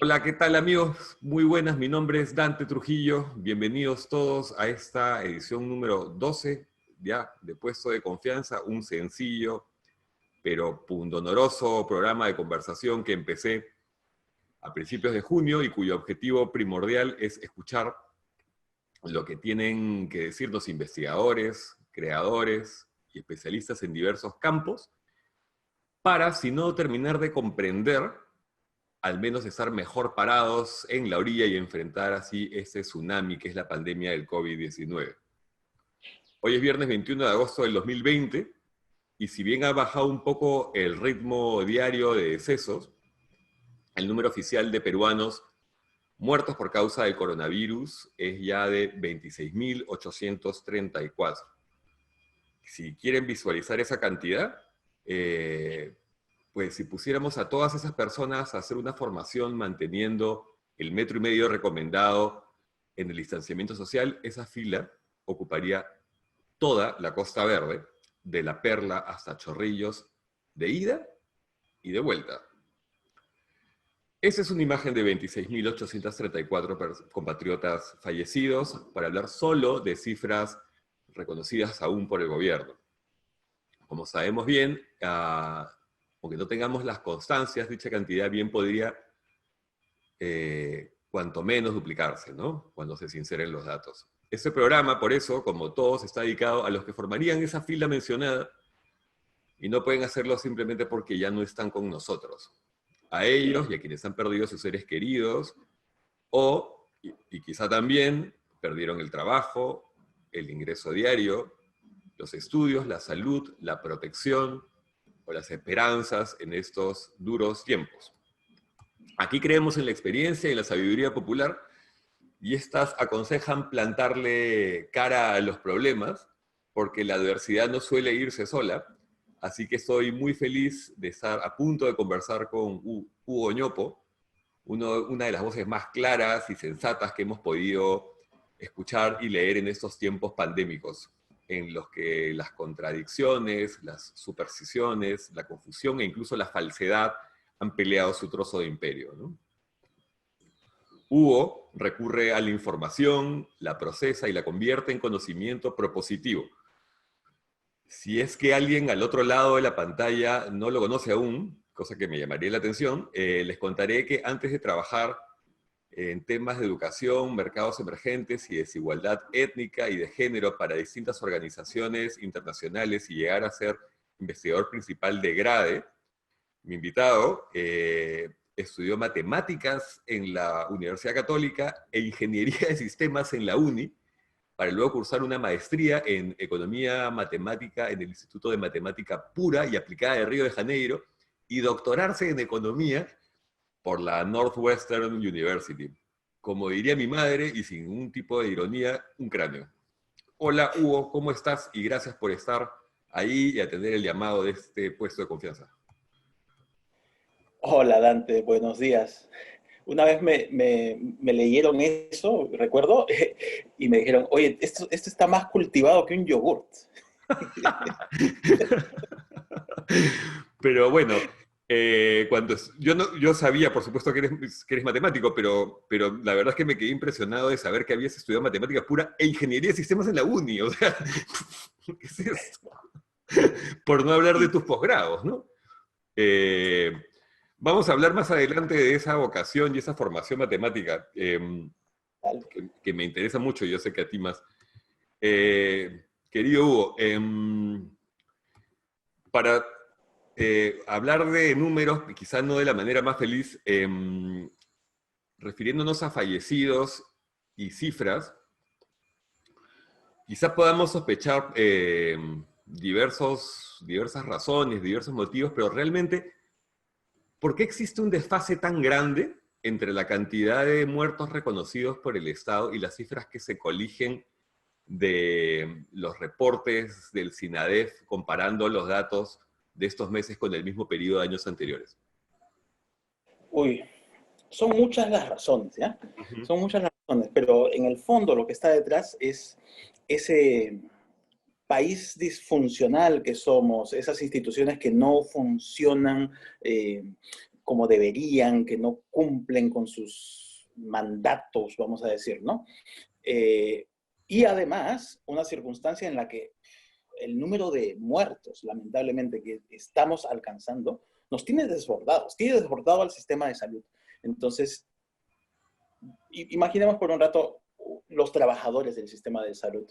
Hola, ¿qué tal amigos? Muy buenas, mi nombre es Dante Trujillo. Bienvenidos todos a esta edición número 12, ya de Puesto de Confianza, un sencillo pero pundonoroso programa de conversación que empecé a principios de junio y cuyo objetivo primordial es escuchar lo que tienen que decir los investigadores, creadores y especialistas en diversos campos para, si no terminar de comprender, al menos estar mejor parados en la orilla y enfrentar así este tsunami que es la pandemia del COVID-19. Hoy es viernes 21 de agosto del 2020 y si bien ha bajado un poco el ritmo diario de decesos, el número oficial de peruanos muertos por causa del coronavirus es ya de 26.834. Si quieren visualizar esa cantidad, pues si pusiéramos a todas esas personas a hacer una formación manteniendo el 1,5 metros recomendado en el distanciamiento social, esa fila ocuparía toda la Costa Verde, de La Perla hasta Chorrillos, de ida y de vuelta. Esa es una imagen de 26.834 compatriotas fallecidos, para hablar solo de cifras reconocidas aún por el gobierno. Como sabemos bien, aunque no tengamos las constancias, dicha cantidad bien podría, cuanto menos, duplicarse, ¿no? Cuando se sinceren los datos. Este programa, por eso, como todos, está dedicado a los que formarían esa fila mencionada y no pueden hacerlo simplemente porque ya no están con nosotros. A ellos y a quienes han perdido sus seres queridos, o, y quizá también, perdieron el trabajo, el ingreso diario, los estudios, la salud, la protección o las esperanzas en estos duros tiempos. Aquí creemos en la experiencia y en la sabiduría popular, y estas aconsejan plantarle cara a los problemas, porque la adversidad no suele irse sola. Así que estoy muy feliz de estar a punto de conversar con Hugo Ñopo, una de las voces más claras y sensatas que hemos podido escuchar y leer en estos tiempos pandémicos, en los que las contradicciones, las supersticiones, la confusión e incluso la falsedad han peleado su trozo de imperio, ¿no? Hugo recurre a la información, la procesa y la convierte en conocimiento propositivo. Si es que alguien al otro lado de la pantalla no lo conoce aún, cosa que me llamaría la atención, les contaré que antes de trabajar en temas de educación, mercados emergentes y desigualdad étnica y de género para distintas organizaciones internacionales y llegar a ser investigador principal de GRADE, mi invitado estudió matemáticas en la Universidad Católica e ingeniería de sistemas en la UNI, para luego cursar una maestría en economía matemática en el Instituto de Matemática Pura y Aplicada de Río de Janeiro, y doctorarse en economía por la Northwestern University. Como diría mi madre, y sin un tipo de ironía, un cráneo. Hola Hugo, ¿cómo estás? Y gracias por estar ahí y atender el llamado de este puesto de confianza. Hola Dante, buenos días. Una vez me leyeron eso, recuerdo, y me dijeron, oye, esto está más cultivado que un yogurt. Pero bueno, yo sabía, por supuesto, que eres matemático, pero la verdad es que me quedé impresionado de saber que habías estudiado matemática pura e ingeniería de sistemas en la uni. O sea, ¿qué es esto? Por no hablar de tus posgrados, ¿no? Eh, Vamos a hablar más adelante de esa vocación y esa formación matemática, que me interesa mucho, y yo sé que a ti más. Querido Hugo, para hablar de números, quizás no de la manera más feliz, refiriéndonos a fallecidos y cifras, quizás podamos sospechar diversas razones, diversos motivos, pero realmente, ¿por qué existe un desfase tan grande entre la cantidad de muertos reconocidos por el Estado y las cifras que se coligen de los reportes del SINADEF comparando los datos de estos meses con el mismo periodo de años anteriores? Uy, son muchas las razones, ¿ya? Uh-huh. Son muchas las razones, pero en el fondo lo que está detrás es ese país disfuncional que somos, esas instituciones que no funcionan, como deberían, que no cumplen con sus mandatos, vamos a decir, ¿no? Y además, una circunstancia en la que el número de muertos, lamentablemente, que estamos alcanzando, nos tiene desbordados, tiene desbordado al sistema de salud. Entonces, imaginemos por un rato los trabajadores del sistema de salud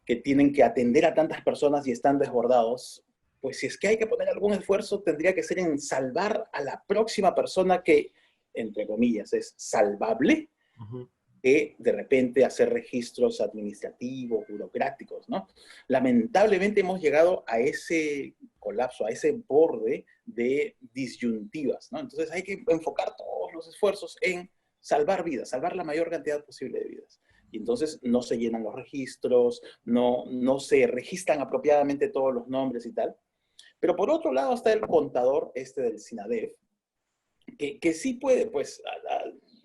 que tienen que atender a tantas personas y están desbordados. Pues si es que hay que poner algún esfuerzo, tendría que ser en salvar a la próxima persona que, entre comillas, es salvable, que de repente hacer registros administrativos, burocráticos, ¿no? Lamentablemente hemos llegado a ese colapso, a ese borde de disyuntivas, ¿no? Entonces hay que enfocar todos los esfuerzos en salvar vidas, salvar la mayor cantidad posible de vidas. Y entonces no se llenan los registros, no se registran apropiadamente todos los nombres y tal. Pero por otro lado está el contador del SINADEF, que sí puede, pues,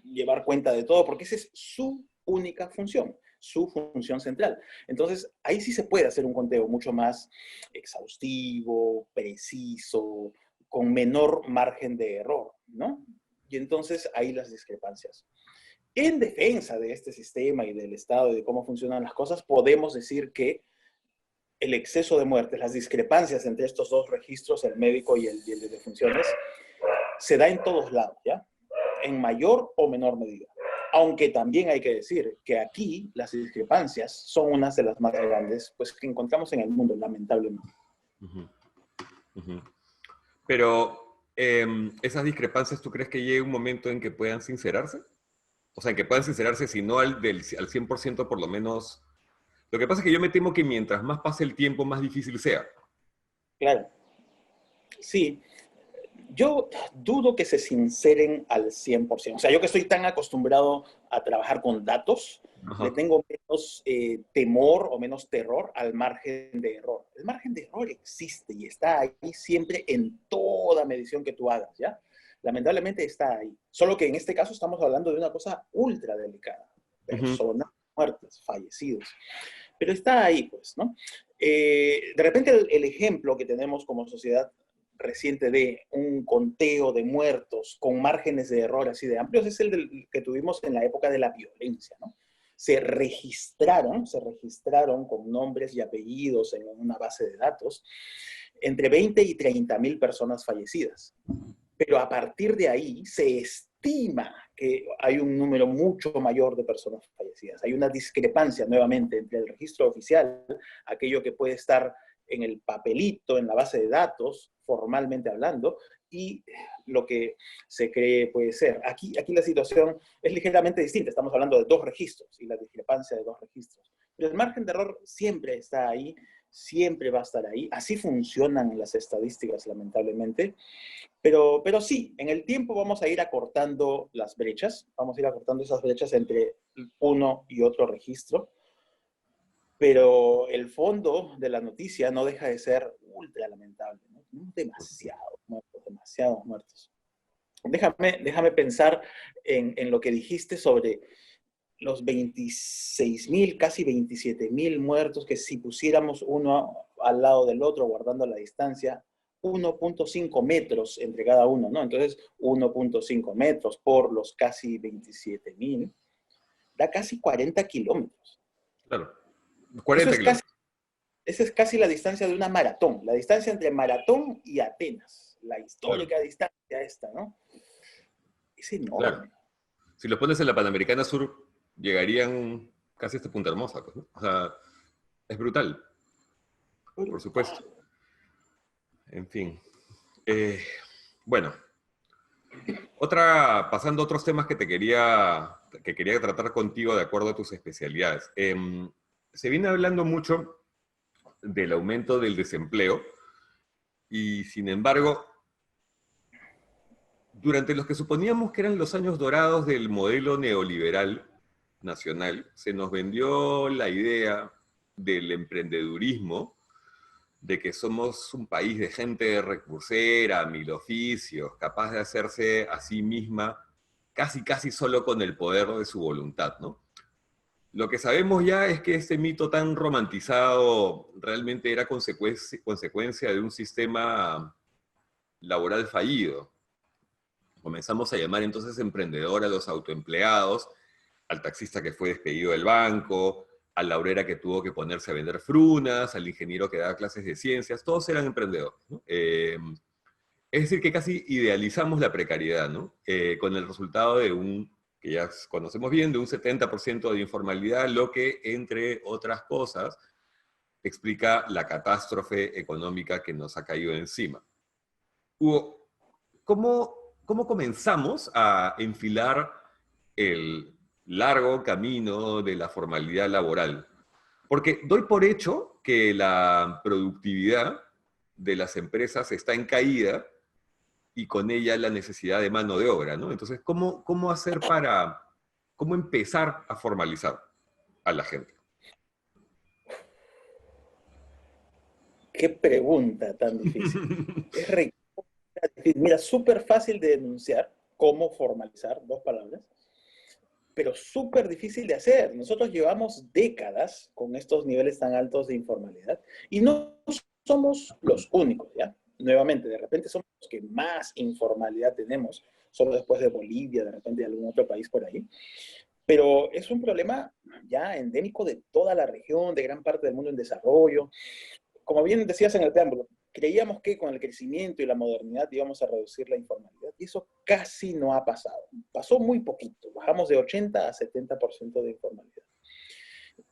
llevar cuenta de todo, porque esa es su única función, su función central. Entonces, ahí sí se puede hacer un conteo mucho más exhaustivo, preciso, con menor margen de error, ¿no? Y entonces ahí las discrepancias. En defensa de este sistema y del Estado y de cómo funcionan las cosas, podemos decir que el exceso de muertes, las discrepancias entre estos dos registros, el médico y el de defunciones, se da en todos lados, ¿ya? En mayor o menor medida. Aunque también hay que decir que aquí las discrepancias son unas de las más grandes, pues, que encontramos en el mundo, lamentablemente. Uh-huh. Uh-huh. Pero, ¿esas discrepancias tú crees que llegue un momento en que puedan sincerarse? O sea, en que puedan sincerarse, si no al 100%, por lo menos. Lo que pasa es que yo me temo que mientras más pase el tiempo, más difícil sea. Claro. Sí. Yo dudo que se sinceren al 100%. O sea, yo que estoy tan acostumbrado a trabajar con datos, le tengo menos temor o menos terror al margen de error. El margen de error existe y está ahí siempre en toda medición que tú hagas, ¿ya? Lamentablemente está ahí. Solo que en este caso estamos hablando de una cosa ultra delicada. Personas muertas, fallecidos. Pero está ahí, pues, ¿no? De repente el ejemplo que tenemos como sociedad reciente de un conteo de muertos con márgenes de error así de amplios es el que tuvimos en la época de la violencia, ¿no? Se registraron con nombres y apellidos en una base de datos entre 20 y 30 mil personas fallecidas. Pero a partir de ahí se estima que hay un número mucho mayor de personas fallecidas. Hay una discrepancia nuevamente entre el registro oficial, aquello que puede estar en el papelito, en la base de datos, formalmente hablando, y lo que se cree puede ser. Aquí la situación es ligeramente distinta. Estamos hablando de dos registros y la discrepancia de dos registros. Pero el margen de error siempre está ahí, siempre va a estar ahí. Así funcionan las estadísticas, lamentablemente. Pero sí, en el tiempo vamos a ir acortando las brechas, vamos a ir acortando esas brechas entre uno y otro registro. Pero el fondo de la noticia no deja de ser ultra lamentable, ¿no? Demasiados muertos, demasiados muertos. Déjame pensar en lo que dijiste sobre los 26.000, casi 27.000 muertos, que si pusiéramos uno al lado del otro, guardando la distancia, 1.5 metros entre cada uno, ¿no? Entonces, 1.5 metros por los casi 27.000, da casi 40 kilómetros. Claro. 40 kilómetros. Esa es casi la distancia de una maratón, la distancia entre Maratón y Atenas, la histórica distancia esta, ¿no? Es enorme. Claro. Si los pones en la Panamericana Sur, llegarían casi hasta Punta Hermosa, pues, ¿no? O sea, es brutal, por supuesto. En fin. Bueno, pasando a otros temas que quería tratar contigo de acuerdo a tus especialidades. Se viene hablando mucho del aumento del desempleo y, sin embargo, durante los que suponíamos que eran los años dorados del modelo neoliberal nacional, se nos vendió la idea del emprendedurismo, de que somos un país de gente recursera, mil oficios, capaz de hacerse a sí misma casi solo con el poder de su voluntad, ¿no? Lo que sabemos ya es que este mito tan romantizado realmente era consecuencia de un sistema laboral fallido. Comenzamos a llamar entonces emprendedor a los autoempleados, al taxista que fue despedido del banco, a la obrera que tuvo que ponerse a vender frunas, al ingeniero que daba clases de ciencias, todos eran emprendedores, ¿no? Es decir, que casi idealizamos la precariedad, ¿no? Con el resultado de que ya conocemos bien, de un 70% de informalidad, lo que, entre otras cosas, explica la catástrofe económica que nos ha caído encima. Hugo, ¿cómo comenzamos a enfilar el largo camino de la formalidad laboral? Porque doy por hecho que la productividad de las empresas está en caída y con ella la necesidad de mano de obra, ¿no? Entonces, ¿cómo empezar a formalizar a la gente? Qué pregunta tan difícil. Es re difícil. Mira, súper fácil de denunciar cómo formalizar, dos palabras, pero súper difícil de hacer. Nosotros llevamos décadas con estos niveles tan altos de informalidad y no somos los únicos, ¿ya? Nuevamente, de repente somos los que más informalidad tenemos, solo después de Bolivia, de repente de algún otro país por ahí. Pero es un problema ya endémico de toda la región, de gran parte del mundo en desarrollo. Como bien decías en el preámbulo, creíamos que con el crecimiento y la modernidad íbamos a reducir la informalidad y eso casi no ha pasado. Pasó muy poquito, bajamos de 80 a 70% de informalidad.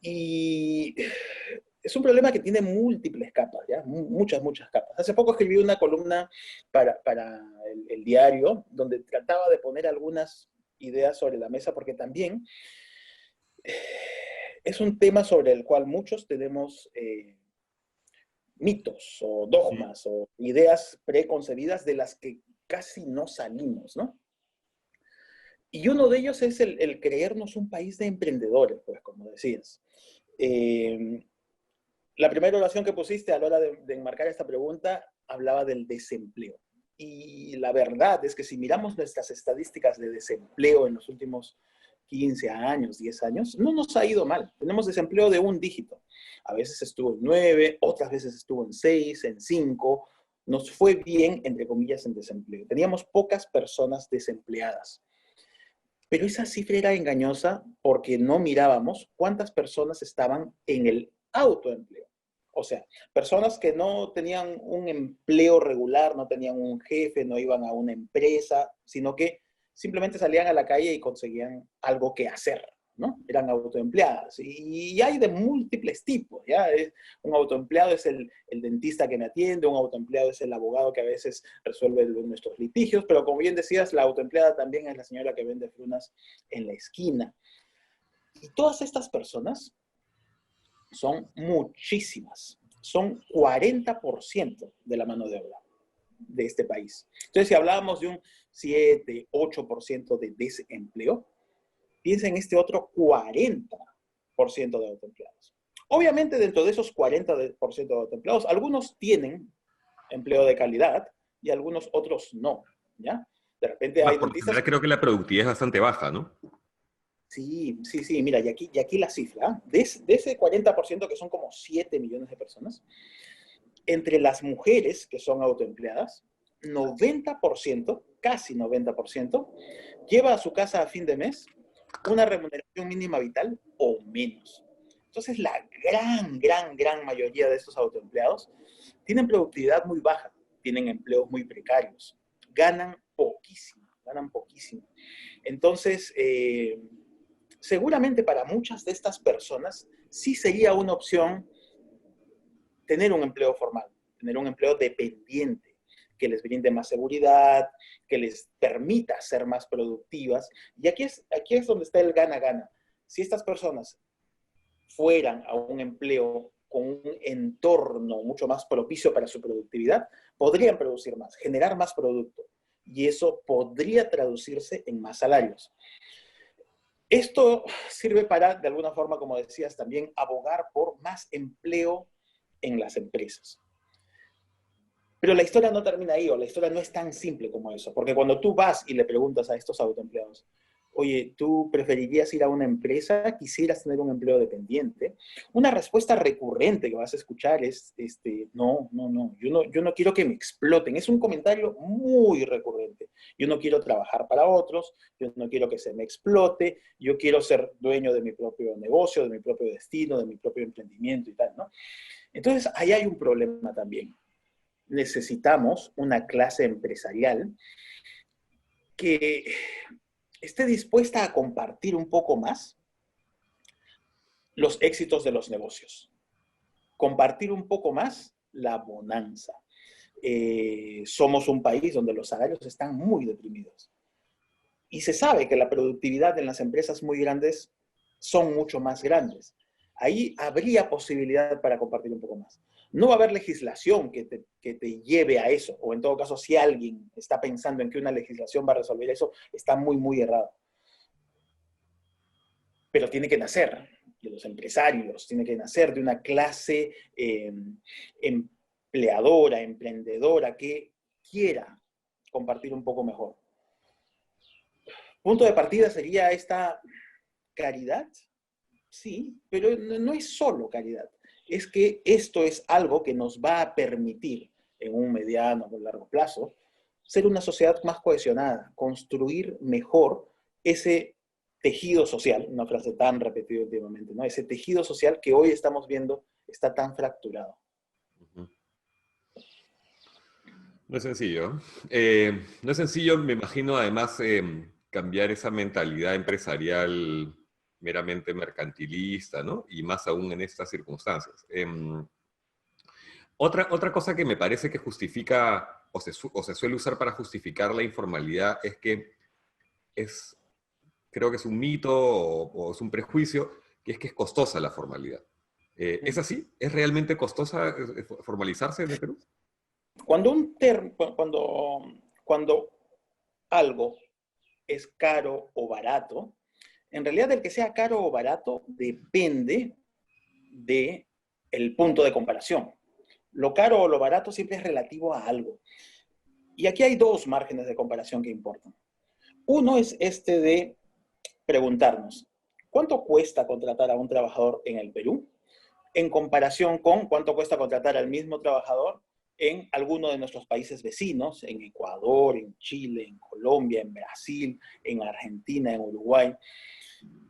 Y es un problema que tiene múltiples capas, ¿ya? Muchas capas. Hace poco escribí una columna para el diario donde trataba de poner algunas ideas sobre la mesa porque también es un tema sobre el cual muchos tenemos mitos o dogmas o ideas preconcebidas de las que casi no salimos, ¿no? Y uno de ellos es el creernos un país de emprendedores, pues, como decías. La primera oración que pusiste a la hora de enmarcar esta pregunta hablaba del desempleo. Y la verdad es que si miramos nuestras estadísticas de desempleo en los últimos 15 años, 10 años, no nos ha ido mal. Tenemos desempleo de un dígito. A veces estuvo en 9, otras veces estuvo en 6, en 5. Nos fue bien, entre comillas, en desempleo. Teníamos pocas personas desempleadas. Pero esa cifra era engañosa porque no mirábamos cuántas personas estaban en el autoempleo. O sea, personas que no tenían un empleo regular, no tenían un jefe, no iban a una empresa, sino que simplemente salían a la calle y conseguían algo que hacer, ¿no? Eran autoempleadas. Y hay de múltiples tipos, ¿ya? Un autoempleado es el dentista que me atiende, un autoempleado es el abogado que a veces resuelve nuestros litigios, pero como bien decías, la autoempleada también es la señora que vende frunas en la esquina. Y todas estas personas son muchísimas. Son 40% de la mano de obra de este país. Entonces, si hablábamos de un 7, 8% de desempleo, piensa en este otro 40% de autoempleados. Obviamente, dentro de esos 40% de autoempleados, algunos tienen empleo de calidad y algunos otros no, ¿ya? De repente hay Por lo dentistas... general creo que la productividad es bastante baja, ¿no? Sí, mira, y aquí la cifra, de ese 40% que son como 7 millones de personas, entre las mujeres que son autoempleadas, 90%, casi 90%, lleva a su casa a fin de mes una remuneración mínima vital o menos. Entonces, la gran mayoría de estos autoempleados tienen productividad muy baja, tienen empleos muy precarios, ganan poquísimo, ganan poquísimo. Entonces, seguramente para muchas de estas personas sí sería una opción tener un empleo formal, tener un empleo dependiente, que les brinde más seguridad, que les permita ser más productivas. Y aquí es donde está el gana-gana. Si estas personas fueran a un empleo con un entorno mucho más propicio para su productividad, podrían producir más, generar más producto. Y eso podría traducirse en más salarios. Esto sirve para, de alguna forma, como decías, también abogar por más empleo en las empresas. Pero la historia no termina ahí, o la historia no es tan simple como eso, porque cuando tú vas y le preguntas a estos autoempleados, oye, ¿tú preferirías ir a una empresa? ¿Quisieras tener un empleo dependiente? Una respuesta recurrente que vas a escuchar es, no, yo no quiero que me exploten. Es un comentario muy recurrente. Yo no quiero trabajar para otros, yo no quiero que se me explote, yo quiero ser dueño de mi propio negocio, de mi propio destino, de mi propio emprendimiento y tal, ¿no? Entonces, ahí hay un problema también. Necesitamos una clase empresarial que esté dispuesta a compartir un poco más los éxitos de los negocios, compartir un poco más la bonanza. Somos un país donde los salarios están muy deprimidos y se sabe que la productividad en las empresas muy grandes son mucho más grandes. Ahí habría posibilidad para compartir un poco más. No va a haber legislación que te lleve a eso, o en todo caso, si alguien está pensando en que una legislación va a resolver eso, está muy, muy errado. Pero tiene que nacer de los empresarios, tiene que nacer de una clase empleadora, emprendedora, que quiera compartir un poco mejor. Punto de partida sería esta caridad, sí, pero no es solo caridad. Es que esto es algo que nos va a permitir, en un mediano o largo plazo, ser una sociedad más cohesionada, construir mejor ese tejido social, una frase tan repetida últimamente, ¿no? Ese tejido social que hoy estamos viendo está tan fracturado. No es sencillo. No es sencillo, me imagino, además, cambiar esa mentalidad empresarial meramente mercantilista, ¿no? Y más aún en estas circunstancias. Otra cosa que me parece que justifica, o se suele usar para justificar la informalidad, es que creo que es un mito o es un prejuicio, que es costosa la formalidad. ¿Es así? ¿Es realmente costosa formalizarse en el Perú? Cuando algo es caro o barato, en realidad el que sea caro o barato depende del punto de comparación. Lo caro o lo barato siempre es relativo a algo. Y aquí hay dos márgenes de comparación que importan. Uno es este de preguntarnos, ¿cuánto cuesta contratar a un trabajador en el Perú en comparación con cuánto cuesta contratar al mismo trabajador en alguno de nuestros países vecinos, en Ecuador, en Chile, en Colombia, en Brasil, en Argentina, en Uruguay?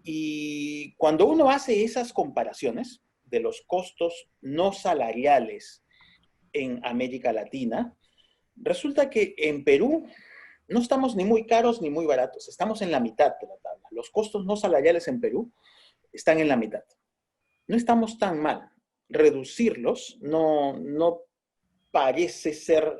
Y cuando uno hace esas comparaciones de los costos no salariales en América Latina, resulta que en Perú no estamos ni muy caros ni muy baratos, estamos en la mitad de la tabla. Los costos no salariales en Perú están en la mitad. No estamos tan mal. Reducirlos no parece ser,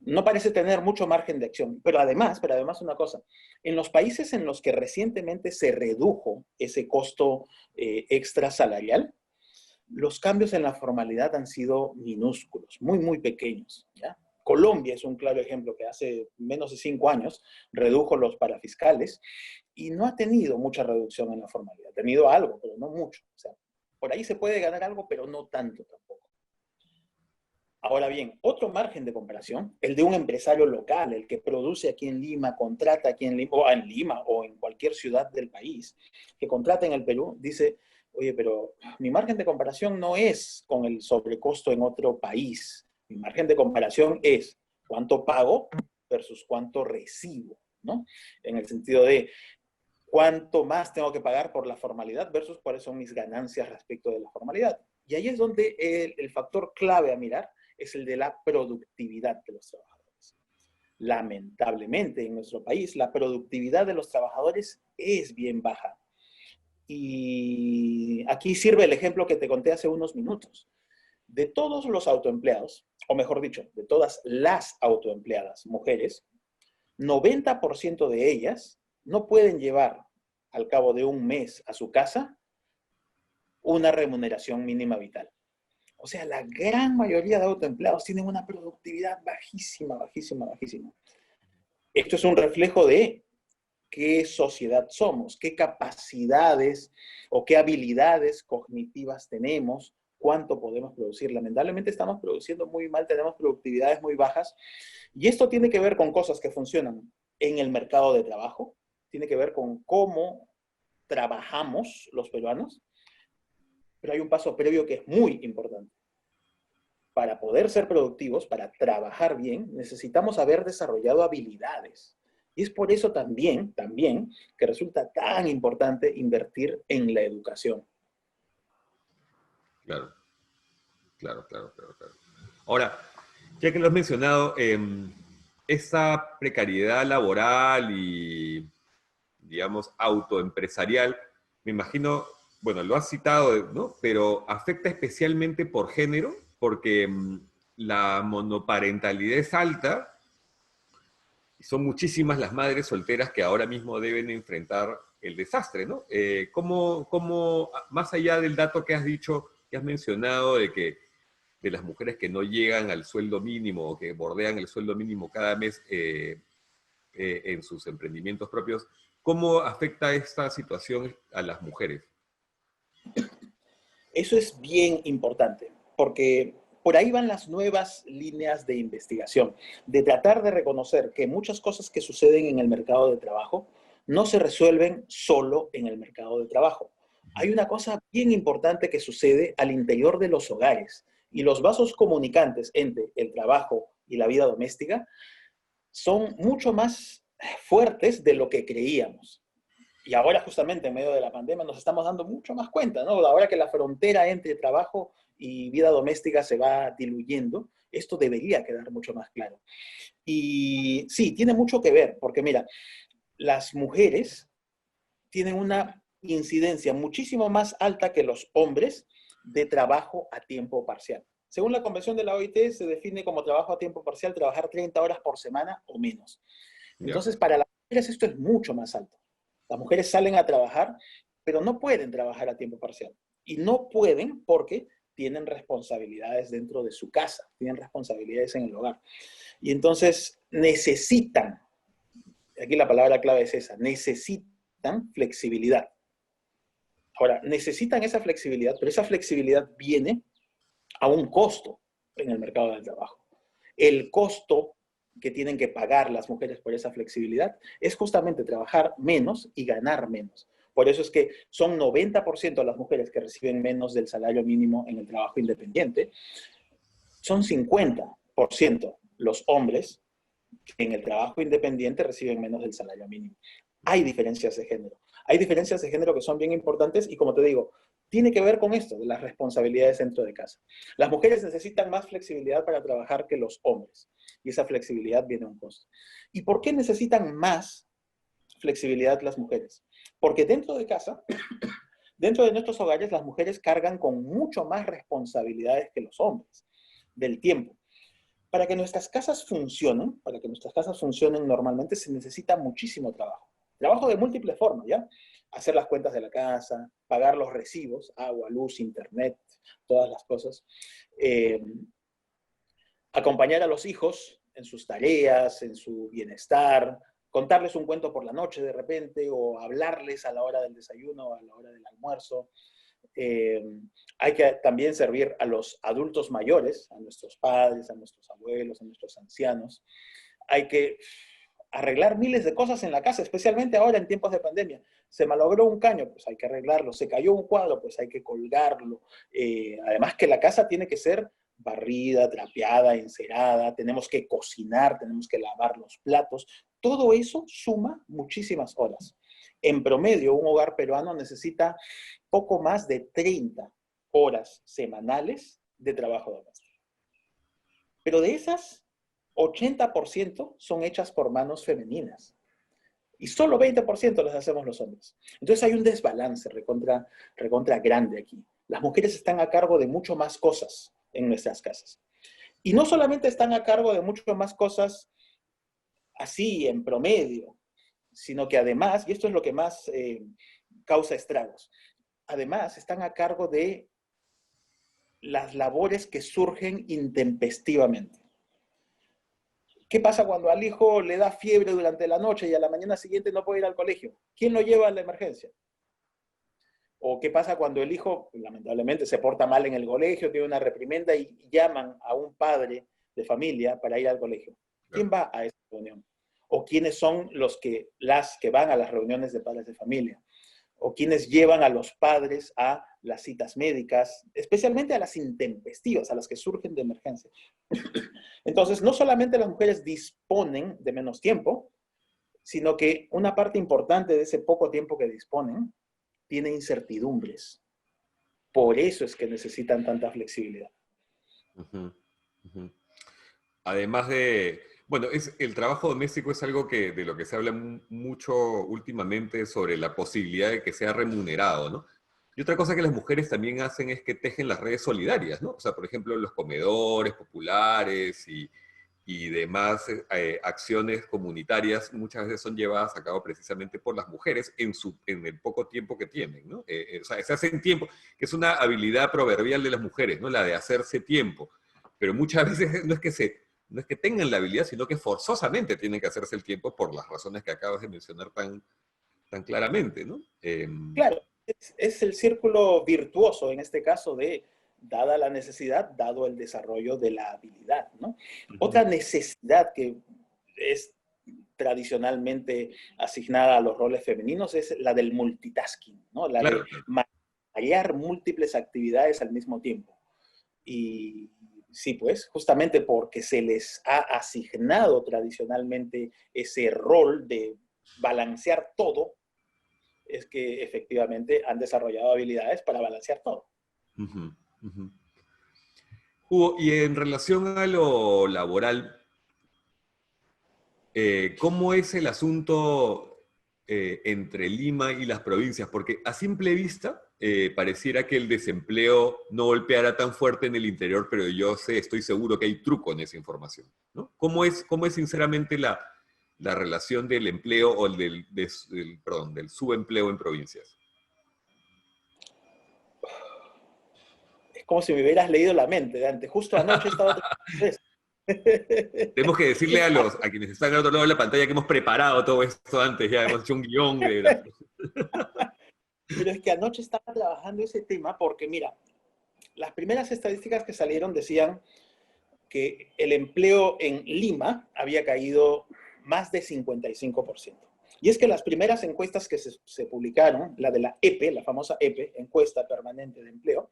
no parece tener mucho margen de acción. Pero además una cosa, en los países en los que recientemente se redujo ese costo extra salarial, los cambios en la formalidad han sido minúsculos, muy, muy pequeños, ¿ya? Colombia es un claro ejemplo que hace menos de 5 años redujo los parafiscales y no ha tenido mucha reducción en la formalidad. Ha tenido algo, pero no mucho. O sea, por ahí se puede ganar algo, pero no tanto tampoco. Ahora bien, otro margen de comparación, el de un empresario local, el que produce aquí en Lima, contrata aquí en Lima o en cualquier ciudad del país, que contrata en el Perú, dice, oye, pero mi margen de comparación no es con el sobrecosto en otro país. Mi margen de comparación es cuánto pago versus cuánto recibo, ¿no? En el sentido de cuánto más tengo que pagar por la formalidad versus cuáles son mis ganancias respecto de la formalidad. Y ahí es donde el factor clave a mirar es el de la productividad de los trabajadores. Lamentablemente, en nuestro país, la productividad de los trabajadores es bien baja. Y aquí sirve el ejemplo que te conté hace unos minutos. De todos los autoempleados, o mejor dicho, de todas las autoempleadas mujeres, 90% de ellas no pueden llevar al cabo de un mes a su casa una remuneración mínima vital. O sea, la gran mayoría de autoempleados tienen una productividad bajísima, bajísima, bajísima. Esto es un reflejo de qué sociedad somos, qué capacidades o qué habilidades cognitivas tenemos, cuánto podemos producir. Lamentablemente estamos produciendo muy mal, tenemos productividades muy bajas y esto tiene que ver con cosas que funcionan en el mercado de trabajo, tiene que ver con cómo trabajamos los peruanos, pero hay un paso previo que es muy importante. Para poder ser productivos, para trabajar bien, necesitamos haber desarrollado habilidades. Y es por eso también que resulta tan importante invertir en la educación. Claro, claro, claro, claro, claro. Ahora, ya que lo has mencionado, esa precariedad laboral y, digamos, autoempresarial, me imagino, bueno, lo has citado, ¿no? Pero afecta especialmente por género, porque la monoparentalidad es alta y son muchísimas las madres solteras que ahora mismo deben enfrentar el desastre, ¿no? Más allá del dato que has dicho, que has mencionado de que de las mujeres que no llegan al sueldo mínimo o que bordean el sueldo mínimo cada mes en sus emprendimientos propios, ¿cómo afecta esta situación a las mujeres? Eso es bien importante, porque por ahí van las nuevas líneas de investigación, de tratar de reconocer que muchas cosas que suceden en el mercado de trabajo no se resuelven solo en el mercado de trabajo. Hay una cosa bien importante que sucede al interior de los hogares, y los vasos comunicantes entre el trabajo y la vida doméstica son mucho más fuertes de lo que creíamos. Y ahora justamente en medio de la pandemia nos estamos dando mucho más cuenta, ¿no? Ahora que la frontera entre trabajo y vida doméstica se va diluyendo, esto debería quedar mucho más claro. Y sí, tiene mucho que ver, porque mira, las mujeres tienen una incidencia muchísimo más alta que los hombres de trabajo a tiempo parcial. Según la Convención de la OIT, se define como trabajo a tiempo parcial trabajar 30 horas por semana o menos. Ya. Entonces, para las mujeres esto es mucho más alto. Las mujeres salen a trabajar, pero no pueden trabajar a tiempo parcial. Y no pueden porque tienen responsabilidades dentro de su casa, tienen responsabilidades en el hogar. Y entonces necesitan, aquí la palabra clave es esa, necesitan flexibilidad. Ahora, necesitan esa flexibilidad, pero esa flexibilidad viene a un costo en el mercado del trabajo. El costo que tienen que pagar las mujeres por esa flexibilidad es justamente trabajar menos y ganar menos. Por eso es que son 90% las mujeres que reciben menos del salario mínimo en el trabajo independiente. Son 50% los hombres que en el trabajo independiente reciben menos del salario mínimo. Hay diferencias de género. Hay diferencias de género que son bien importantes y, como te digo, tiene que ver con esto, de las responsabilidades dentro de casa. Las mujeres necesitan más flexibilidad para trabajar que los hombres, y esa flexibilidad viene a un costo. ¿Y por qué necesitan más flexibilidad las mujeres? Porque dentro de casa, dentro de nuestros hogares, las mujeres cargan con mucho más responsabilidades que los hombres, del tiempo. Para que nuestras casas funcionen, normalmente, se necesita muchísimo trabajo. Trabajo de múltiples formas, ¿ya? Hacer las cuentas de la casa, pagar los recibos, agua, luz, internet, todas las cosas. Acompañar a los hijos en sus tareas, en su bienestar, contarles un cuento por la noche de repente, o hablarles a la hora del desayuno o a la hora del almuerzo. Hay que también servir a los adultos mayores, a nuestros padres, a nuestros abuelos, a nuestros ancianos. Hay que arreglar miles de cosas en la casa, especialmente ahora en tiempos de pandemia. Se malogró un caño, pues hay que arreglarlo. Se cayó un cuadro, pues hay que colgarlo. Además que la casa tiene que ser barrida, trapeada, encerada. Tenemos que cocinar, tenemos que lavar los platos. Todo eso suma muchísimas horas. En promedio, un hogar peruano necesita poco más de 30 horas semanales de trabajo doméstico. Pero de esas, 80% son hechas por manos femeninas. Y solo 20% las hacemos los hombres. Entonces hay un desbalance recontra grande aquí. Las mujeres están a cargo de mucho más cosas en nuestras casas. Y no solamente están a cargo de mucho más cosas así, en promedio, sino que además, y esto es lo que más causa estragos, además están a cargo de las labores que surgen intempestivamente. ¿Qué pasa cuando al hijo le da fiebre durante la noche y a la mañana siguiente no puede ir al colegio? ¿Quién lo lleva a la emergencia? ¿O qué pasa cuando el hijo, lamentablemente, se porta mal en el colegio, tiene una reprimenda y llaman a un padre de familia para ir al colegio? ¿Quién va a esa reunión? o quiénes son las que van a las reuniones de padres de familia, o quienes llevan a los padres a las citas médicas, especialmente a las intempestivas, a las que surgen de emergencia. Entonces, no solamente las mujeres disponen de menos tiempo, sino que una parte importante de ese poco tiempo que disponen tiene incertidumbres. Por eso es que necesitan tanta flexibilidad. Ujú, ujú. Además de, bueno, el trabajo doméstico es algo de lo que se habla mucho últimamente sobre la posibilidad de que sea remunerado, ¿no? Y otra cosa que las mujeres también hacen es que tejen las redes solidarias, ¿no? O sea, por ejemplo, los comedores populares y demás acciones comunitarias muchas veces son llevadas a cabo precisamente por las mujeres en el poco tiempo que tienen, ¿no? O sea, se hacen tiempo, que es una habilidad proverbial de las mujeres, ¿no? La de hacerse tiempo. Pero muchas veces no es que tengan la habilidad, sino que forzosamente tienen que hacerse el tiempo por las razones que acabas de mencionar tan claramente, ¿no? Claro, es el círculo virtuoso en este caso de, dada la necesidad, dado el desarrollo de la habilidad, ¿no? Otra necesidad que es tradicionalmente asignada a los roles femeninos es la del multitasking, ¿no? La de Claro, claro. manejar múltiples actividades al mismo tiempo. Y sí, pues, justamente porque se les ha asignado tradicionalmente ese rol de balancear todo, es que efectivamente han desarrollado habilidades para balancear todo. Ujú, ujú. Hugo, y en relación a lo laboral, ¿cómo es el asunto entre Lima y las provincias? Porque a simple vista pareciera que el desempleo no golpeara tan fuerte en el interior, pero estoy seguro que hay truco en esa información, ¿no? Cómo es sinceramente la relación del empleo o perdón, del subempleo en provincias? Es como si me hubieras leído la mente, Dante. Justo anoche estaba trabajando eso. Tenemos que decirle a quienes están al otro lado de la pantalla que hemos preparado todo esto antes, ya hemos hecho un guión Pero es que anoche estaba trabajando ese tema porque, mira, las primeras estadísticas que salieron decían que el empleo en Lima había caído más de 55%. Y es que las primeras encuestas que se publicaron, la de la EPE, la famosa EPE, Encuesta Permanente de Empleo,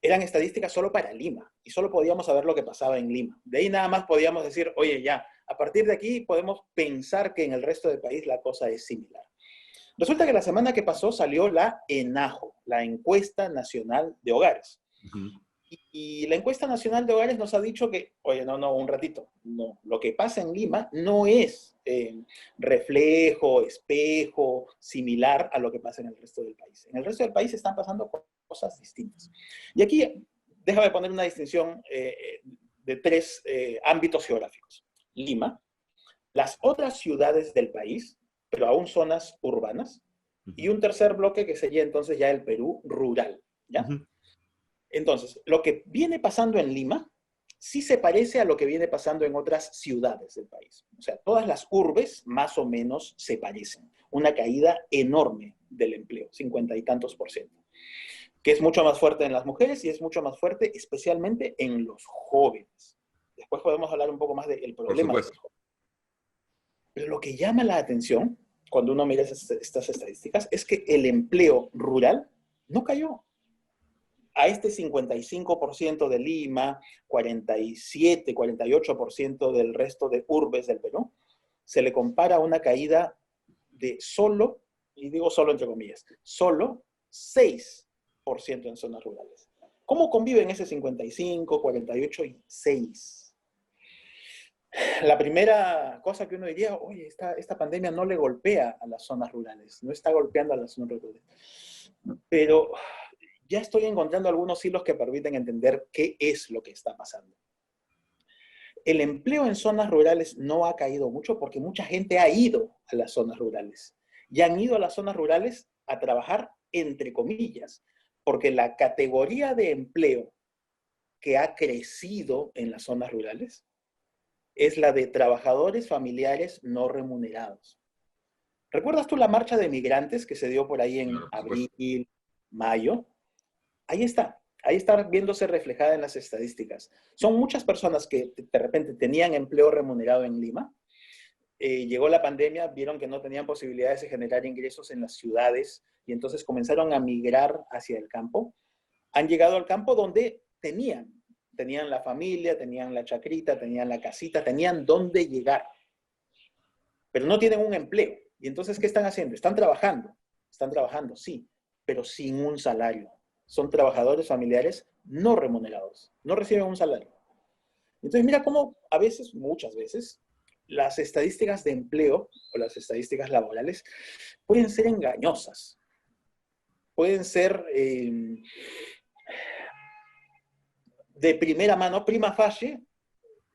eran estadísticas solo para Lima y solo podíamos saber lo que pasaba en Lima. De ahí nada más podíamos decir, oye, ya, a partir de aquí podemos pensar que en el resto del país la cosa es similar. Resulta que la semana que pasó salió la ENAJO, la Encuesta Nacional de Hogares. Ujú. Y la encuesta nacional de hogares nos ha dicho que, oye, no, un ratito, no, lo que pasa en Lima no es reflejo, espejo, similar a lo que pasa en el resto del país. En el resto del país están pasando cosas distintas. Y aquí, déjame poner una distinción de tres ámbitos geográficos. Lima, las otras ciudades del país, pero aún zonas urbanas, y un tercer bloque que sería entonces ya el Perú rural, ¿ya? Ujú. Entonces, lo que viene pasando en Lima sí se parece a lo que viene pasando en otras ciudades del país. O sea, todas las urbes más o menos se parecen. Una caída enorme del empleo, 50 y tantos %, que es mucho más fuerte en las mujeres y es mucho más fuerte especialmente en los jóvenes. Después podemos hablar un poco más del Por problema de supuesto. los jóvenes. Pero lo que llama la atención cuando uno mira estas estadísticas es que el empleo rural no cayó. A este 55% de Lima, 47, 48% del resto de urbes del Perú, se le compara una caída de solo, y digo solo entre comillas, solo 6% en zonas rurales. ¿Cómo conviven ese 55, 48 y 6? La primera cosa que uno diría, oye, esta pandemia no le golpea a las zonas rurales, no está golpeando a las zonas rurales. Pero ya estoy encontrando algunos hilos que permiten entender qué es lo que está pasando. El empleo en zonas rurales no ha caído mucho porque mucha gente ha ido a las zonas rurales. Y han ido a las zonas rurales a trabajar entre comillas, porque la categoría de empleo que ha crecido en las zonas rurales es la de trabajadores familiares no remunerados. ¿Recuerdas tú la marcha de migrantes que se dio por ahí en Claro, por supuesto. abril, mayo? Ahí está viéndose reflejada en las estadísticas. Son muchas personas que de repente tenían empleo remunerado en Lima llegó la pandemia, vieron que no tenían posibilidades de generar ingresos en las ciudades y entonces comenzaron a migrar hacia el campo. Han llegado al campo donde tenían la familia, tenían la chacrita, tenían la casita, tenían dónde llegar, pero no tienen un empleo. Y entonces, ¿qué están haciendo? Están trabajando, sí, pero sin un salario. Son trabajadores familiares no remunerados, no reciben un salario. Entonces, mira cómo a veces, muchas veces, las estadísticas de empleo o las estadísticas laborales pueden ser engañosas, pueden ser de primera mano, prima facie,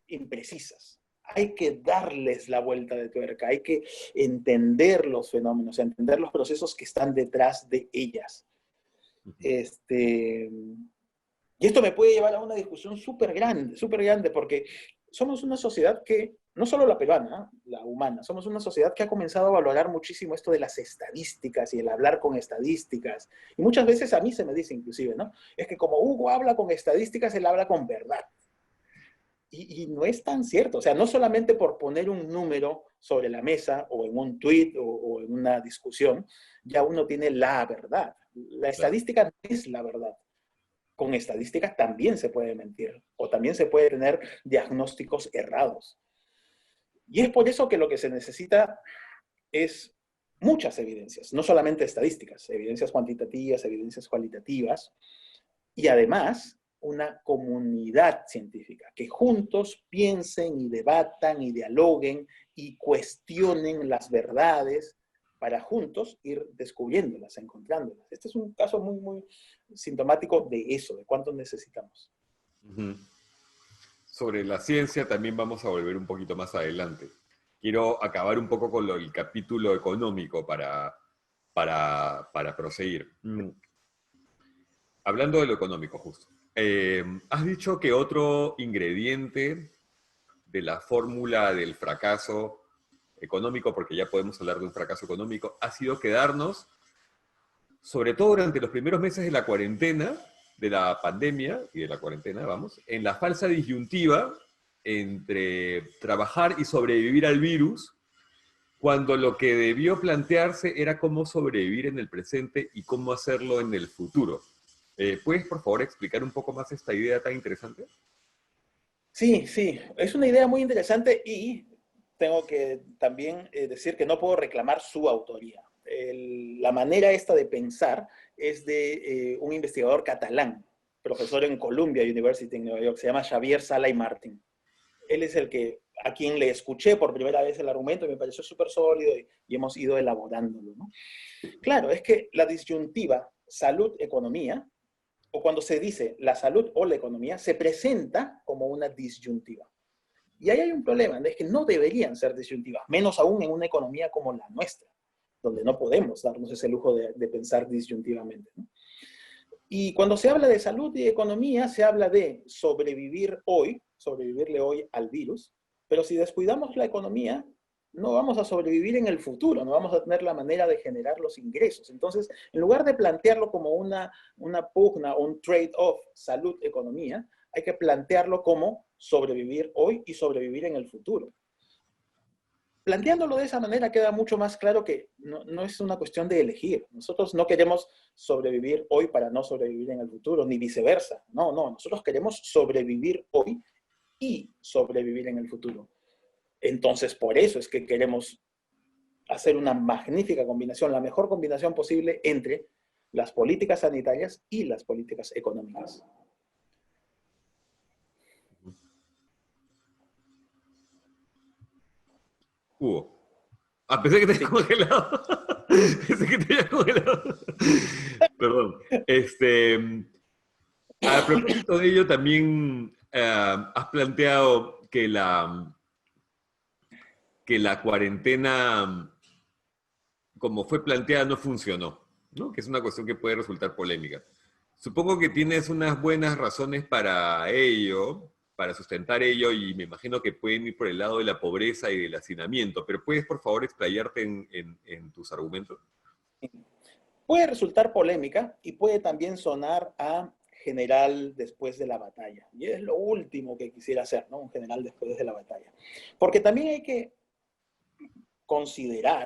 imprecisas. Hay que darles la vuelta de tuerca, hay que entender los fenómenos, entender los procesos que están detrás de ellas. Y esto me puede llevar a una discusión súper grande, porque somos una sociedad que, no solo la peruana, la humana, somos una sociedad que ha comenzado a valorar muchísimo esto de las estadísticas y el hablar con estadísticas. Y muchas veces a mí se me dice inclusive, ¿no? Es que como Hugo habla con estadísticas, él habla con verdad. Y no es tan cierto. O sea, no solamente por poner un número sobre la mesa o en un tweet o en una discusión, ya uno tiene la verdad. La estadística no es la verdad. Con estadísticas también se puede mentir o también se puede tener diagnósticos errados. Y es por eso que lo que se necesita es muchas evidencias, no solamente estadísticas, evidencias cuantitativas, evidencias cualitativas, y además una comunidad científica, que juntos piensen y debatan y dialoguen y cuestionen las verdades para juntos ir descubriéndolas, encontrándolas. Este es un caso muy, muy sintomático de eso, de cuánto necesitamos. Sobre la ciencia también vamos a volver un poquito más adelante. Quiero acabar un poco con el capítulo económico para proseguir. Hablando de lo económico, justo. Has dicho que otro ingrediente de la fórmula del fracaso económico, porque ya podemos hablar de un fracaso económico, ha sido quedarnos, sobre todo durante los primeros meses de la cuarentena, de la pandemia y de la cuarentena, vamos, en la falsa disyuntiva entre trabajar y sobrevivir al virus, cuando lo que debió plantearse era cómo sobrevivir en el presente y cómo hacerlo en el futuro. ¿Puedes, por favor, explicar un poco más esta idea tan interesante? Sí, sí, es una idea muy interesante y tengo que también decir que no puedo reclamar su autoría. La manera esta de pensar es de un investigador catalán, profesor en Columbia University en Nueva York, se llama Xavier Sala y Martín. Él es el que, a quien le escuché por primera vez el argumento y me pareció súper sólido y hemos ido elaborándolo, ¿no? Claro, es que la disyuntiva salud-economía, o cuando se dice la salud o la economía, se presenta como una disyuntiva. Y ahí hay un problema, es que no deberían ser disyuntivas, menos aún en una economía como la nuestra, donde no podemos darnos ese lujo de pensar disyuntivamente, ¿no? Y cuando se habla de salud y economía, se habla de sobrevivir hoy, sobrevivirle hoy al virus, pero si descuidamos la economía, no vamos a sobrevivir en el futuro, no vamos a tener la manera de generar los ingresos. Entonces, en lugar de plantearlo como una pugna o un trade-off salud-economía, hay que plantearlo como sobrevivir hoy y sobrevivir en el futuro. Planteándolo de esa manera queda mucho más claro que no es una cuestión de elegir. Nosotros no queremos sobrevivir hoy para no sobrevivir en el futuro, ni viceversa. No, nosotros queremos sobrevivir hoy y sobrevivir en el futuro. Entonces, por eso es que queremos hacer una magnífica combinación, la mejor combinación posible entre las políticas sanitarias y las políticas económicas. Hugo. Pensé que te había congelado. Pensé que te había congelado. Perdón. A propósito de ello, también has planteado que la cuarentena, como fue planteada, no funcionó, ¿no? Que es una cuestión que puede resultar polémica. Supongo que tienes unas buenas razones para ello, para sustentar ello, y me imagino que pueden ir por el lado de la pobreza y del hacinamiento, pero ¿puedes, por favor, explayarte en tus argumentos? Puede resultar polémica y puede también sonar a general después de la batalla. Y es lo último que quisiera hacer, ¿no? Un general después de la batalla. Porque también hay que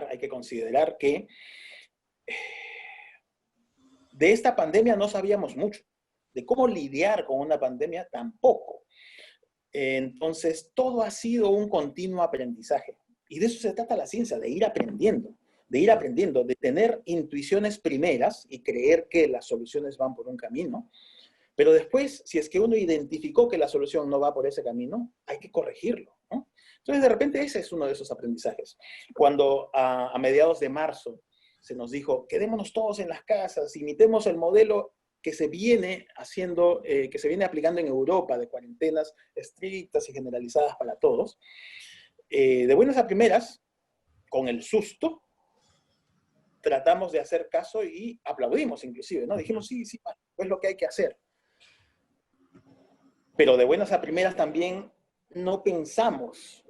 hay que considerar que de esta pandemia no sabíamos mucho. De cómo lidiar con una pandemia tampoco. Entonces, todo ha sido un continuo aprendizaje. Y de eso se trata la ciencia, de ir aprendiendo, de tener intuiciones primeras y creer que las soluciones van por un camino. Pero después, si es que uno identificó que la solución no va por ese camino, hay que corregirlo, ¿no? Entonces, de repente, ese es uno de esos aprendizajes. Cuando a mediados de marzo se nos dijo, quedémonos todos en las casas, imitemos el modelo que se viene haciendo, que se viene aplicando en Europa, de cuarentenas estrictas y generalizadas para todos, de buenas a primeras, con el susto, tratamos de hacer caso y aplaudimos inclusive, ¿no? Dijimos, sí, sí, es lo que hay que hacer. Pero de buenas a primeras también no pensamos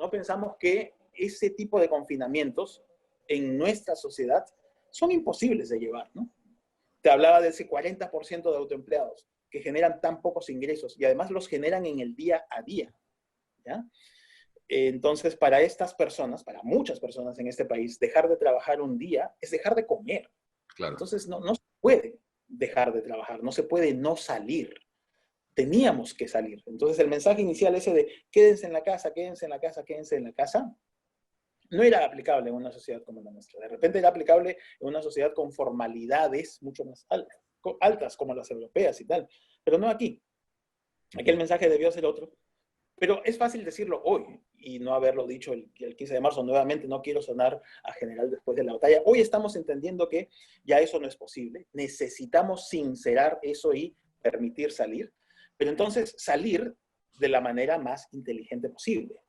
que ese tipo de confinamientos en nuestra sociedad son imposibles de llevar, ¿no? Te hablaba de ese 40% de autoempleados que generan tan pocos ingresos y además los generan en el día a día, ¿ya? Entonces, para estas personas, para muchas personas en este país, dejar de trabajar un día es dejar de comer. Claro. Entonces, no se puede dejar de trabajar, no se puede no salir. Teníamos que salir. Entonces, el mensaje inicial ese de quédense en la casa, quédense en la casa, quédense en la casa, no era aplicable en una sociedad como la nuestra. De repente era aplicable en una sociedad con formalidades mucho más altas como las europeas y tal, pero no aquí. Aquí el mensaje debió ser otro. Pero es fácil decirlo hoy y no haberlo dicho el 15 de marzo. Nuevamente, no quiero sonar a general después de la batalla. Hoy estamos entendiendo que ya eso no es posible. Necesitamos sincerar eso y permitir salir. Pero entonces salir de la manera más inteligente posible.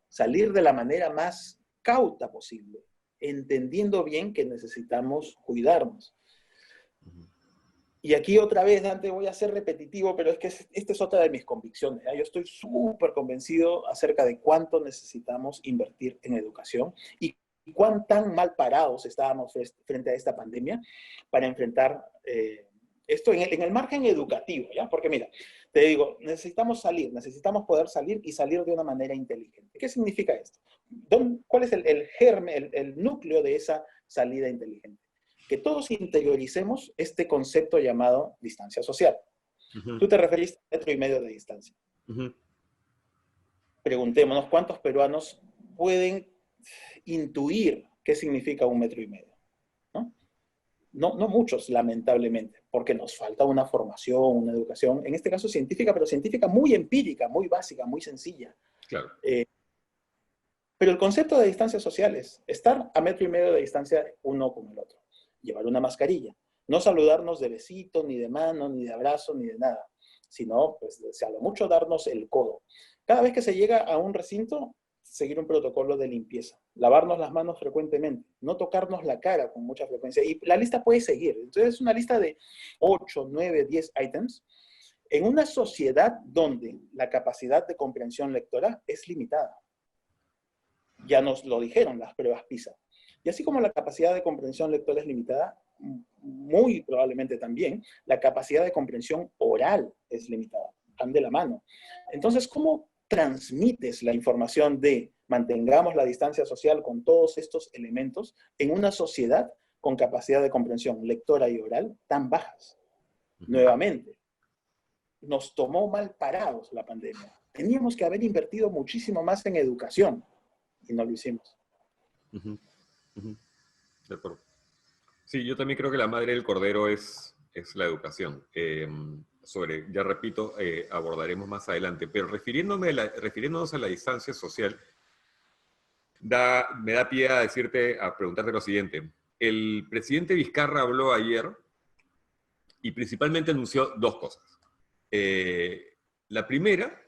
Salir de la manera más cauta posible, entendiendo bien que necesitamos cuidarnos. Y aquí otra vez, Dante, voy a ser repetitivo, pero es que esta es otra de mis convicciones, ¿eh? Yo estoy súper convencido acerca de cuánto necesitamos invertir en educación y cuán tan mal parados estábamos frente a esta pandemia para enfrentar esto en el margen educativo, ¿ya? Porque mira, te digo, necesitamos salir, necesitamos poder salir y salir de una manera inteligente. ¿Qué significa esto? ¿Cuál es el germen, el núcleo de esa salida inteligente? Que todos interioricemos este concepto llamado distancia social. Tú te referiste a 1,5 metros de distancia. Preguntémonos cuántos peruanos pueden intuir qué significa 1,5 metros. No muchos, lamentablemente, porque nos falta una formación, una educación, en este caso científica, pero científica muy empírica, muy básica, muy sencilla. Claro. Pero el concepto de distancias sociales, estar a 1,5 metros de distancia uno con el otro, llevar una mascarilla, no saludarnos de besito, ni de mano, ni de abrazo, ni de nada, sino, pues, a lo mucho darnos el codo. Cada vez que se llega a un recinto, seguir un protocolo de limpieza, lavarnos las manos frecuentemente, no tocarnos la cara con mucha frecuencia, y la lista puede seguir. Entonces es una lista de 8, 9, 10 ítems, en una sociedad donde la capacidad de comprensión lectora es limitada. Ya nos lo dijeron las pruebas PISA. Y así como la capacidad de comprensión lectora es limitada, muy probablemente también la capacidad de comprensión oral es limitada, van de la mano. Entonces, ¿cómo transmites la información de mantengamos la distancia social con todos estos elementos en una sociedad con capacidad de comprensión lectora y oral tan bajas? Nuevamente, nos tomó mal parados la pandemia. Teníamos que haber invertido muchísimo más en educación y no lo hicimos. De acuerdo. Sí, yo también creo que la madre del cordero es la educación. Ya repito, abordaremos más adelante. Pero refiriéndonos a la distancia social, me da pie a preguntarte lo siguiente. El presidente Vizcarra habló ayer y principalmente anunció dos cosas. La primera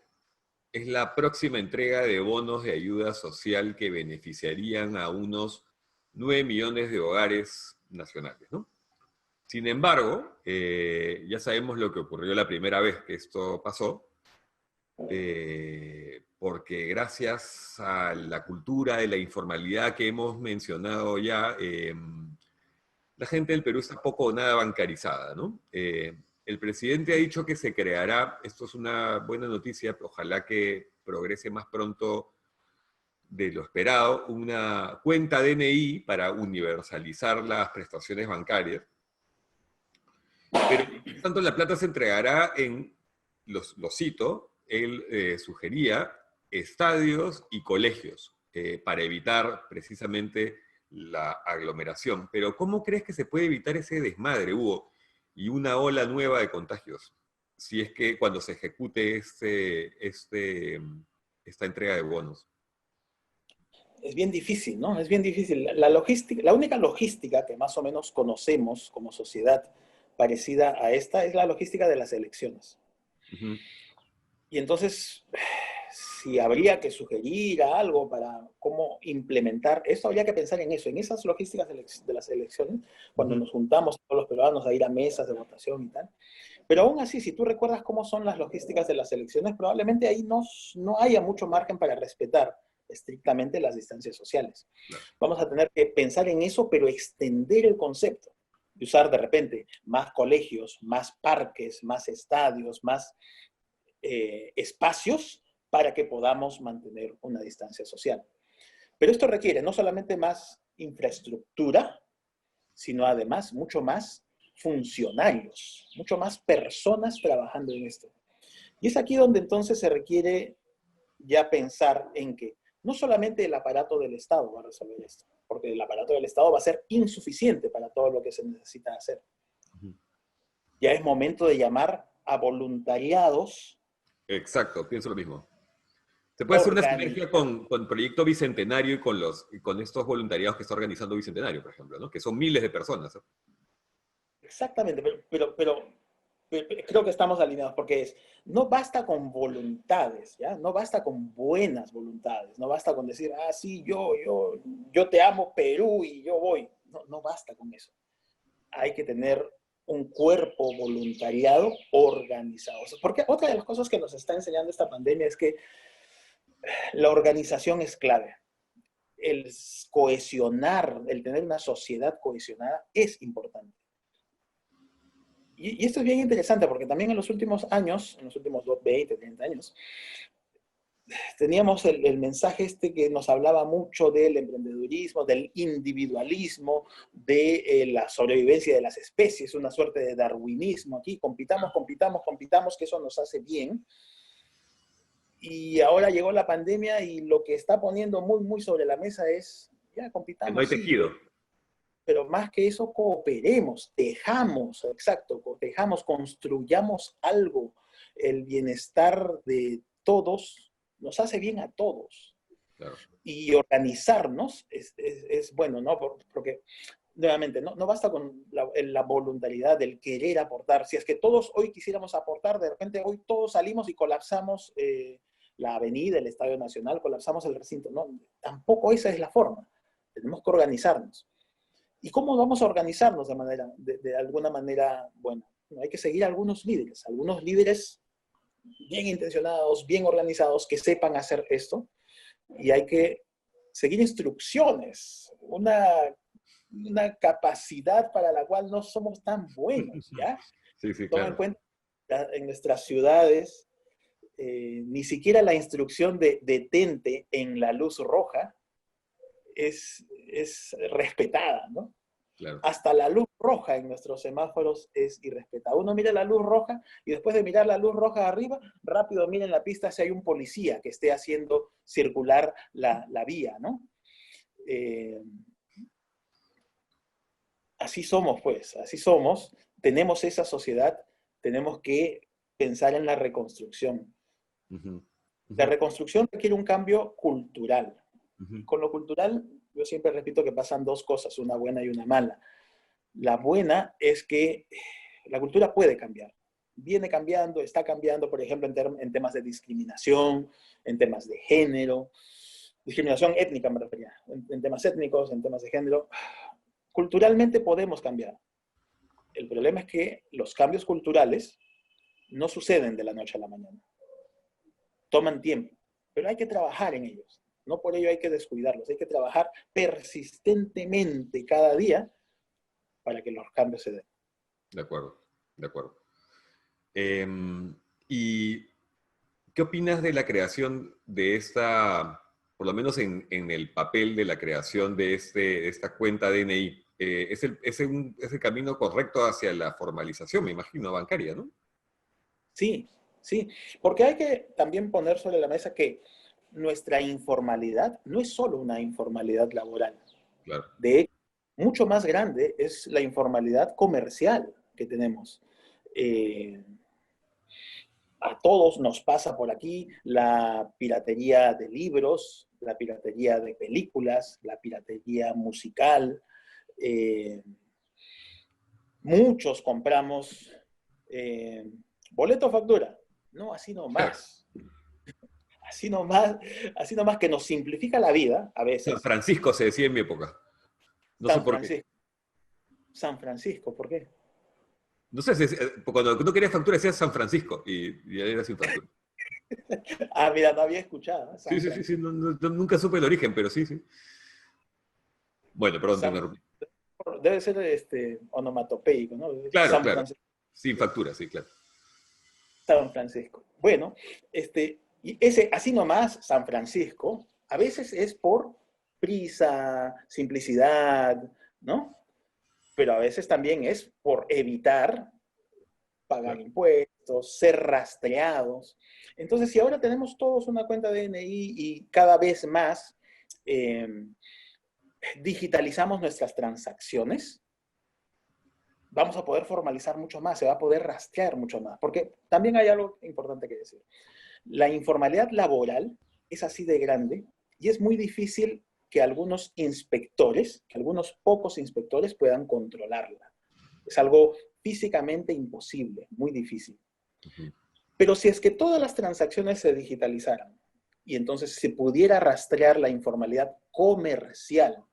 es la próxima entrega de bonos de ayuda social que beneficiarían a unos 9 millones de hogares nacionales, ¿no? Sin embargo, ya sabemos lo que ocurrió la primera vez que esto pasó, porque gracias a la cultura de la informalidad que hemos mencionado ya, la gente del Perú está poco o nada bancarizada, ¿no? El presidente ha dicho que se creará, esto es una buena noticia, ojalá que progrese más pronto de lo esperado, una cuenta DNI para universalizar las prestaciones bancarias. Pero, por tanto, la plata se entregará en, lo cito, él sugería estadios y colegios para evitar precisamente la aglomeración. Pero ¿cómo crees que se puede evitar ese desmadre, Hugo, y una ola nueva de contagios? Si es que cuando se ejecute esta entrega de bonos. Es bien difícil, ¿no? Es bien difícil. La logística, la única logística que más o menos conocemos como sociedad parecida a esta es la logística de las elecciones. Ujú. Y entonces, si habría que sugerir algo para cómo implementar esto, habría que pensar en eso, en esas logísticas de las elecciones, cuando Ujú. nos juntamos todos los peruanos a ir a mesas de votación y tal. Pero aún así, si tú recuerdas cómo son las logísticas de las elecciones, probablemente ahí no haya mucho margen para respetar estrictamente las distancias sociales. Claro. Vamos a tener que pensar en eso, pero extender el concepto. Y usar de repente más colegios, más parques, más estadios, más espacios para que podamos mantener una distancia social. Pero esto requiere no solamente más infraestructura, sino además mucho más funcionarios, mucho más personas trabajando en esto. Y es aquí donde entonces se requiere ya pensar en que no solamente el aparato del Estado va a resolver esto, porque el aparato del Estado va a ser insuficiente para todo lo que se necesita hacer. Ujú. Ya es momento de llamar a voluntariados Exacto, pienso lo mismo. Se puede hacer una sinergia organizados. con Proyecto Bicentenario y con estos voluntariados que está organizando Bicentenario, por ejemplo, ¿no? Que son miles de personas, ¿no? Exactamente, pero creo que estamos alineados porque no basta con voluntades, ¿ya? No basta con buenas voluntades, no basta con decir, ah, sí, yo te amo Perú y yo voy. No, no basta con eso. Hay que tener un cuerpo voluntariado organizado. Porque otra de las cosas que nos está enseñando esta pandemia es que la organización es clave. El cohesionar, el tener una sociedad cohesionada es importante. Y esto es bien interesante porque también en los últimos años, en los últimos 20, 30 años, teníamos el mensaje este que nos hablaba mucho del emprendedurismo, del individualismo, de la sobrevivencia de las especies, una suerte de darwinismo aquí, compitamos, compitamos, compitamos, que eso nos hace bien. Y ahora llegó la pandemia y lo que está poniendo muy, muy sobre la mesa es, ya Que no hay compitamos, sí, tejido. pero más que eso, cooperemos, tejamos, exacto, tejamos, construyamos algo. El bienestar de todos nos hace bien a todos. Claro. Y organizarnos es bueno, ¿no? Porque, nuevamente, no basta con la voluntariedad del querer aportar. Si es que todos hoy quisiéramos aportar, de repente hoy todos salimos y colapsamos la avenida, el Estadio Nacional, colapsamos el recinto. No, tampoco esa es la forma. Tenemos que organizarnos. ¿Y cómo vamos a organizarnos de alguna manera buena? Bueno, hay que seguir a algunos líderes bien intencionados, bien organizados, que sepan hacer esto, y hay que seguir instrucciones, una capacidad para la cual no somos tan buenos, ¿ya? Sí, sí, Toma en claro. cuenta en nuestras ciudades, ni siquiera la instrucción de detente en la luz roja es respetada, ¿no? Claro. Hasta la luz roja en nuestros semáforos es irrespetada. Uno mira la luz roja y después de mirar la luz roja arriba, rápido mira en la pista si hay un policía que esté haciendo circular la vía, ¿no? Eh, Así somos, pues, así somos. Tenemos esa sociedad, tenemos que pensar en la reconstrucción. Ujú. La Ujú. reconstrucción requiere un cambio cultural. Ujú. Y con lo cultural, yo siempre repito que pasan dos cosas, una buena y una mala. La buena es que la cultura puede cambiar. Viene cambiando, está cambiando, por ejemplo, en temas de discriminación, en temas de género, discriminación étnica me refería, en temas étnicos, en temas de género. Culturalmente podemos cambiar. El problema es que los cambios culturales no suceden de la noche a la mañana. Toman tiempo, pero hay que trabajar en ellos. No por ello hay que descuidarlos, hay que trabajar persistentemente cada día para que los cambios se den. De acuerdo, de acuerdo. ¿Y qué opinas de la creación de esta por lo menos en el papel de la creación de esta cuenta DNI, es el camino correcto hacia la formalización, me imagino, bancaria, ¿no? Sí, sí, porque hay que también poner sobre la mesa que nuestra informalidad no es solo una informalidad laboral. Claro. De hecho, mucho más grande es la informalidad comercial que tenemos. Eh, a todos nos pasa por aquí la piratería de libros, la piratería de películas, la piratería musical. Eh, muchos compramos eh, boleto factura. No, así nomás. Así nomás que nos simplifica la vida a San veces. Francisco se decía en mi época. No sé San por qué. Francisco. San Francisco, ¿por qué? No sé, cuando no querías factura decías San Francisco y ya era sin factura. Ah, mira, no había escuchado. Sí, San sí, sí, sí, Francisco. nunca supe el origen, pero sí, sí. Bueno, perdón, te San, interrumpí. debe ser onomatopeico, ¿no? Claro, San claro. Francisco. Sin factura, sí, claro. San Francisco. Bueno, y ese, así nomás, San Francisco, a veces es por prisa, simplicidad, ¿no? Pero a veces también es por evitar pagar Claro. impuestos, ser rastreados. Entonces, si ahora tenemos todos una cuenta de DNI y cada vez más eh, digitalizamos nuestras transacciones, vamos a poder formalizar mucho más, se va a poder rastrear mucho más. Porque también hay algo importante que decir. La informalidad laboral es así de grande y es muy difícil que algunos inspectores, que algunos pocos inspectores puedan controlarla. Es algo físicamente imposible, muy difícil. Ujú. Pero si es que todas las transacciones se digitalizaran y entonces se pudiera rastrear la informalidad comercial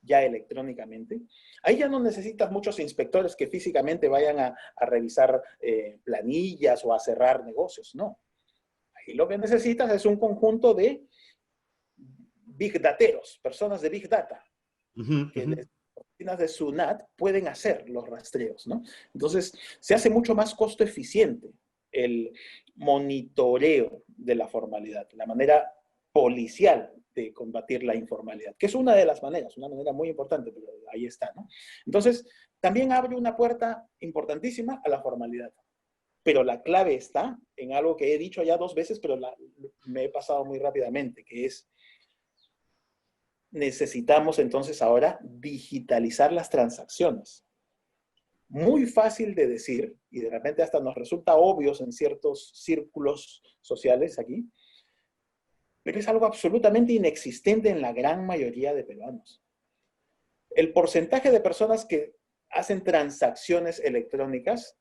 ya electrónicamente, ahí ya no necesitas muchos inspectores que físicamente vayan a revisar planillas o a cerrar negocios, no. Ahí lo que necesitas es un conjunto de big dateros, personas de big data, Ujú, que ujú. desde las oficinas de SUNAT pueden hacer los rastreos, ¿no? Entonces, se hace mucho más costo eficiente el monitoreo de la formalidad, la manera policial de combatir la informalidad, que es una de las maneras, una manera muy importante, pero ahí está, ¿no? Entonces, también abre una puerta importantísima a la formalidad. Pero la clave está en algo que he dicho ya 2 veces, pero me he pasado muy rápidamente, que es necesitamos entonces ahora digitalizar las transacciones. Muy fácil de decir, y de repente hasta nos resulta obvio en ciertos círculos sociales aquí, pero es algo absolutamente inexistente en la gran mayoría de peruanos. El porcentaje de personas que hacen transacciones electrónicas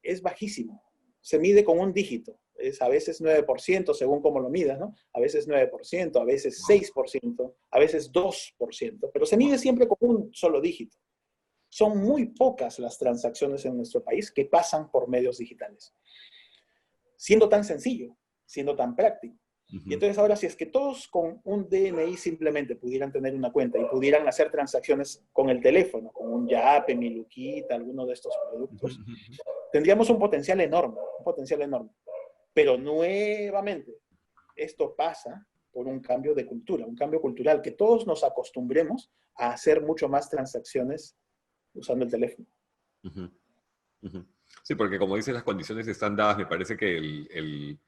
es bajísimo. Se mide con un dígito. Es a veces 9% según cómo lo midas, ¿no? A veces 9%, a veces Wow, 6%, a veces 2%, pero se wow. mide siempre con un solo dígito. Son muy pocas las transacciones en nuestro país que pasan por medios digitales, siendo tan sencillo, siendo tan práctico. Y Ujú, entonces ahora, si es que todos con un DNI simplemente pudieran tener una cuenta y pudieran hacer transacciones con el teléfono, con un Yape, mi Luquita, alguno de estos ujú, productos, ujú. tendríamos un potencial enorme, un potencial enorme. Pero nuevamente, esto pasa por un cambio de cultura, un cambio cultural, que todos nos acostumbremos a hacer mucho más transacciones usando el teléfono. Ujú, ujú. Sí, porque como dices, las condiciones están dadas. Me parece que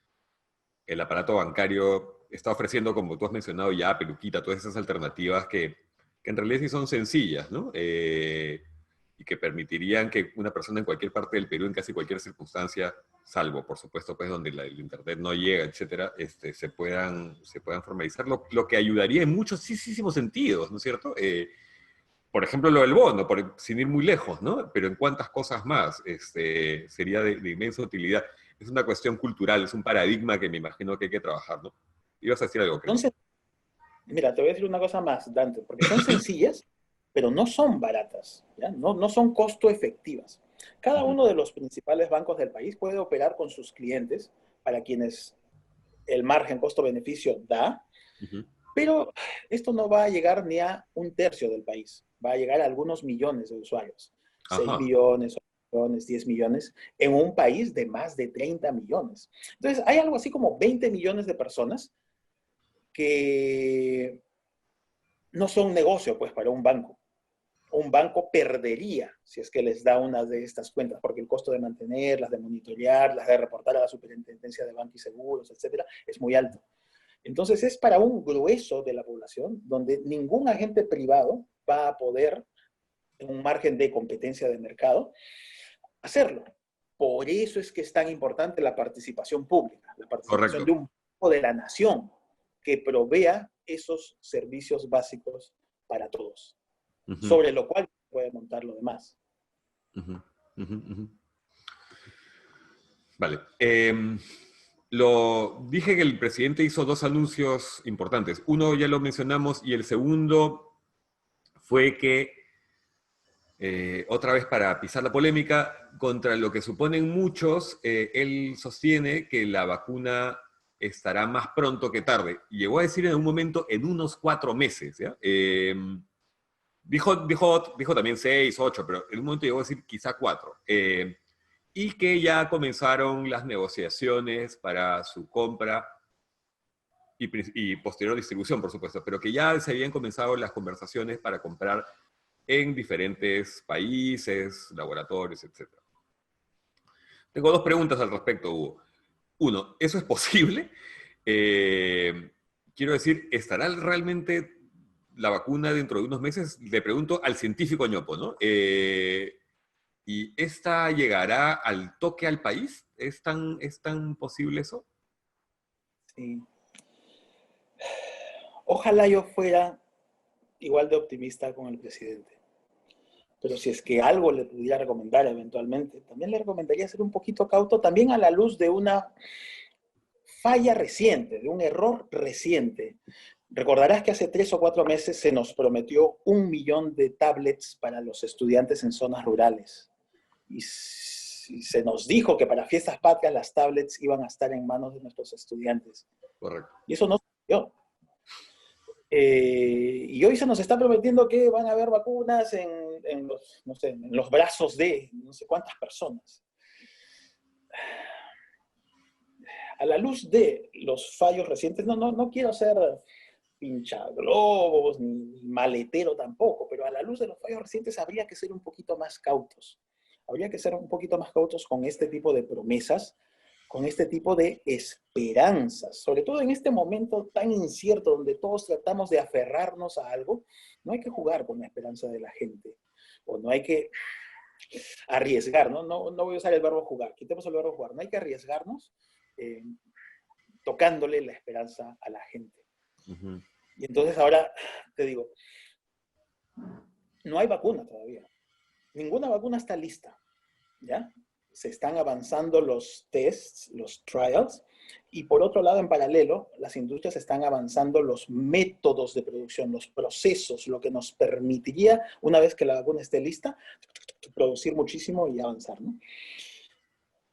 el aparato bancario está ofreciendo, como tú has mencionado ya, Peluquita, todas esas alternativas que en realidad sí son sencillas, ¿no? Y que permitirían que una persona en cualquier parte del Perú, en casi cualquier circunstancia, salvo, por supuesto, pues donde el Internet no llega, etcétera, se puedan formalizar, lo que ayudaría en muchísimos sentidos, ¿no es cierto? Por ejemplo, lo del bono, sin ir muy lejos, ¿no? Pero en cuántas cosas más sería de inmensa utilidad. Es una cuestión cultural, es un paradigma que me imagino que hay que trabajar, ¿no? Ibas a decir algo, creo. Entonces, mira, te voy a decir una cosa más, Dante, porque son sencillas, pero no son baratas, ¿ya? No, no son costo efectivas. Cada Ujú, uno de los principales bancos del país puede operar con sus clientes para quienes el margen costo-beneficio da, ujú. pero esto no va a llegar ni a un tercio del país, va a llegar a algunos millones de usuarios, 6 Ajá. millones, 8 millones, 10 millones, en un país de más de 30 millones. Entonces, hay algo así como 20 millones de personas que no son negocio, pues, para un banco. Un banco perdería si es que les da una de estas cuentas, porque el costo de mantenerlas, de monitorearlas, de reportar a la Superintendencia de Banco y Seguros, etcétera, es muy alto. Entonces es para un grueso de la población donde ningún agente privado va a poder, en un margen de competencia de mercado, hacerlo. Por eso es que es tan importante la participación pública, la participación Correcto. de un banco de la nación que provea esos servicios básicos para todos, Ujú, sobre lo cual puede montar lo demás. ujú, ujú, ujú. Vale. Dije que el presidente hizo dos anuncios importantes. Uno ya lo mencionamos y el segundo fue que, otra vez para pisar la polémica, contra lo que suponen muchos, él sostiene que la vacuna estará más pronto que tarde. Llegó a decir en un momento, en unos 4 meses. ¿Ya? Dijo también 6, 8, pero en un momento llegó a decir quizá 4. Y que ya comenzaron las negociaciones para su compra y posterior distribución, por supuesto, pero que ya se habían comenzado las conversaciones para comprar en diferentes países, laboratorios, etc. Tengo dos preguntas al respecto, Hugo. Uno, ¿eso es posible? Eh, Quiero decir, ¿estará realmente la vacuna dentro de unos meses? Le pregunto al científico ñopo, ¿no? ¿Y esta llegará al toque al país? ¿Es tan posible eso? Sí. Ojalá yo fuera igual de optimista con el presidente. Pero si es que algo le pudiera recomendar eventualmente, también le recomendaría ser un poquito cauto, también a la luz de una falla reciente, de un error reciente. Recordarás que hace 3 o 4 meses se nos prometió 1 millón de tablets para los estudiantes en zonas rurales. Y se nos dijo que para fiestas patrias las tablets iban a estar en manos de nuestros estudiantes. Correcto. Y eso no sucedió. Y hoy se nos está prometiendo que van a haber vacunas en los, no sé, en los brazos de no sé cuántas personas. A la luz de los fallos recientes, no quiero ser pinchaglobos ni maletero tampoco, pero a la luz de los fallos recientes habría que ser un poquito más cautos. Habría que ser un poquito más cautos con este tipo de promesas, con este tipo de esperanzas, sobre todo en este momento tan incierto donde todos tratamos de aferrarnos a algo. No hay que jugar con la esperanza de la gente, o no hay que arriesgar, no voy a usar el verbo jugar, quitemos el verbo jugar, no hay que arriesgarnos eh, tocándole la esperanza a la gente. Ujú. Y entonces ahora te digo, no hay vacuna todavía, ninguna vacuna está lista, ¿ya? Se están avanzando los tests, los trials, y por otro lado, en paralelo, las industrias están avanzando los métodos de producción, los procesos, lo que nos permitiría, una vez que la vacuna esté lista, producir muchísimo y avanzar, ¿no?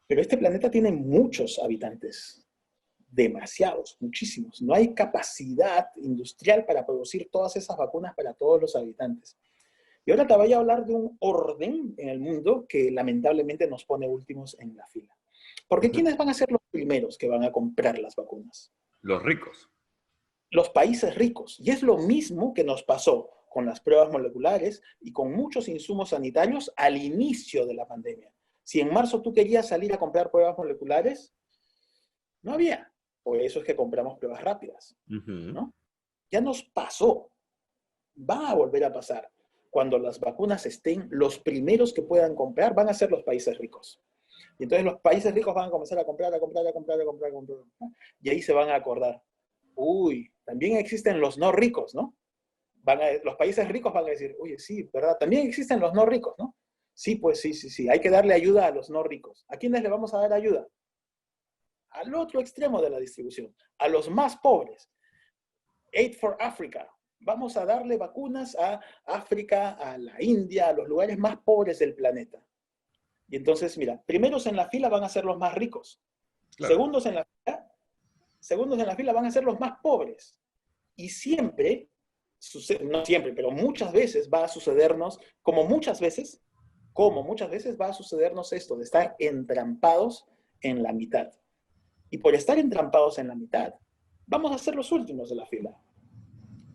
Pero este planeta tiene muchos habitantes, demasiados, muchísimos. No hay capacidad industrial para producir todas esas vacunas para todos los habitantes. Y ahora te voy a hablar de un orden en el mundo que lamentablemente nos pone últimos en la fila. Porque ¿quiénes van a ser los primeros que van a comprar las vacunas? Los ricos. Los países ricos. Y es lo mismo que nos pasó con las pruebas moleculares y con muchos insumos sanitarios al inicio de la pandemia. Si en marzo tú querías salir a comprar pruebas moleculares, no había. Por eso es que compramos pruebas rápidas, Ujú. ¿no? Ya nos pasó. Va a volver a pasar. Cuando las vacunas estén, los primeros que puedan comprar van a ser los países ricos. Y entonces los países ricos van a comenzar a comprar, a comprar, a comprar, a comprar, a comprar. Y ahí se van a acordar. Uy, también existen los no ricos, ¿no? Los países ricos van a decir, oye, sí, ¿verdad? También existen los no ricos, ¿no? Sí, pues sí, sí, sí. Hay que darle ayuda a los no ricos. ¿A quiénes le vamos a dar ayuda? Al otro extremo de la distribución, a los más pobres. Aid for Africa. Vamos a darle vacunas a África, a la India, a los lugares más pobres del planeta. Y entonces, mira, primeros en la fila van a ser los más ricos. Claro. Segundos en la fila van a ser los más pobres. Y siempre, no siempre, pero muchas veces va a sucedernos, como muchas veces va a sucedernos esto, de estar entrampados en la mitad. Y por estar entrampados en la mitad, vamos a ser los últimos de la fila.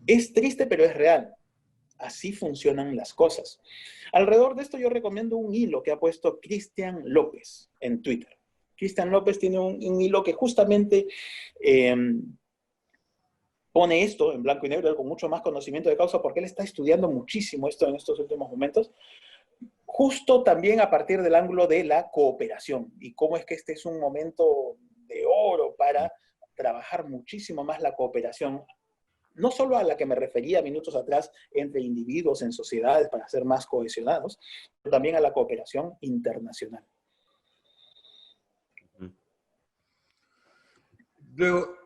Es triste, pero es real. Así funcionan las cosas. Alrededor de esto yo recomiendo un hilo que ha puesto Cristian López en Twitter. Cristian López tiene un hilo que justamente pone esto en blanco y negro con mucho más conocimiento de causa porque él está estudiando muchísimo esto en estos últimos momentos, justo también a partir del ángulo de la cooperación y cómo es que este es un momento de oro para trabajar muchísimo más la cooperación, no solo a la que me refería minutos atrás entre individuos en sociedades para ser más cohesionados, pero también a la cooperación internacional. Luego,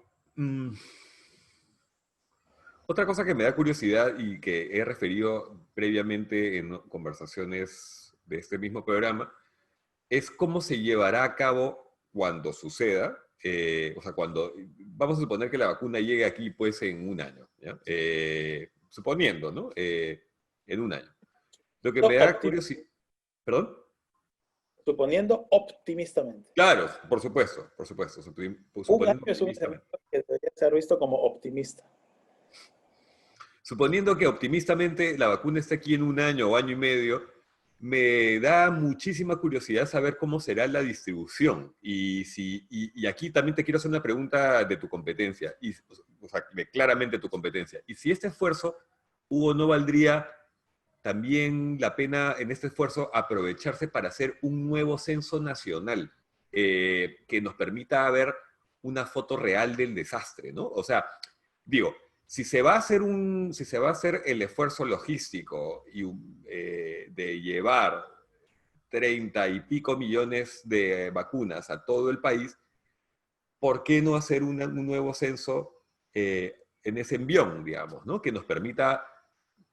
otra cosa que me da curiosidad y que he referido previamente en conversaciones de este mismo programa, es cómo se llevará a cabo cuando suceda, o sea, cuando, vamos a suponer que la vacuna llegue aquí pues en un año, ¿ya? Suponiendo, ¿no? En un año. Lo que me da curiosidad... ¿Perdón? Suponiendo optimistamente. Claro, por supuesto, por supuesto. Un año es un escenario que debería ser visto como optimista. Suponiendo que optimistamente la vacuna esté aquí en un año o año y medio, me da muchísima curiosidad saber cómo será la distribución. Y aquí también te quiero hacer una pregunta de tu competencia, o sea, de claramente tu competencia. Y si este esfuerzo, Hugo, no valdría también la pena en este esfuerzo aprovecharse para hacer un nuevo censo nacional que nos permita ver una foto real del desastre, ¿no? O sea, digo, si se va a hacer el esfuerzo logístico de llevar 30 y pico millones de vacunas a todo el país, ¿por qué no hacer un nuevo censo en ese envión, digamos, ¿no? Que nos permita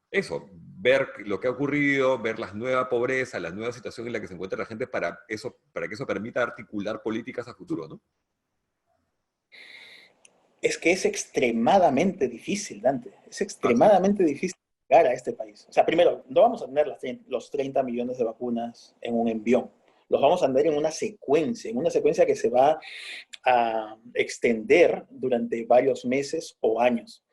eso, ver lo que ha ocurrido, ver la nueva pobreza, la nueva situación en la que se encuentra la gente para que eso permita articular políticas a futuro, ¿no? Es que es extremadamente difícil, Dante. Es ¿Ah, extremadamente difícil llegar a este país. O sea, primero, no vamos a tener los 30 millones de vacunas en un envión. Los vamos a tener en una secuencia que se va a extender durante varios meses o años.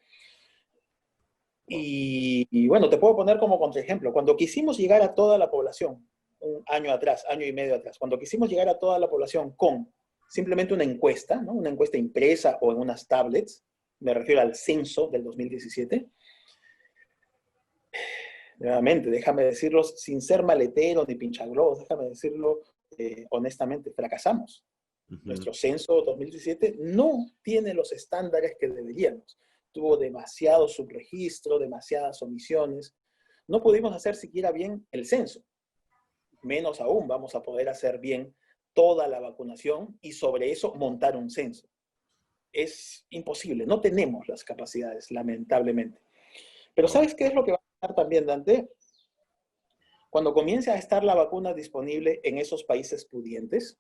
Y bueno, te puedo poner como contraejemplo. Cuando quisimos llegar a toda la población, un año atrás, año y medio atrás, cuando quisimos llegar a toda la población con simplemente una encuesta, ¿no? Una encuesta impresa o en unas tablets, me refiero al censo del 2017, nuevamente, déjame decirlo sin ser maletero ni pinchaglobos, déjame decirlo honestamente, fracasamos. Nuestro censo 2017 no tiene los estándares que deberíamos. Tuvo demasiado subregistro, demasiadas omisiones. No pudimos hacer siquiera bien el censo. Menos aún vamos a poder hacer bien toda la vacunación y sobre eso montar un censo. Es imposible, no tenemos las capacidades, lamentablemente. Pero ¿sabes qué es lo que va a pasar también, Dante? Cuando comience a estar la vacuna disponible en esos países pudientes,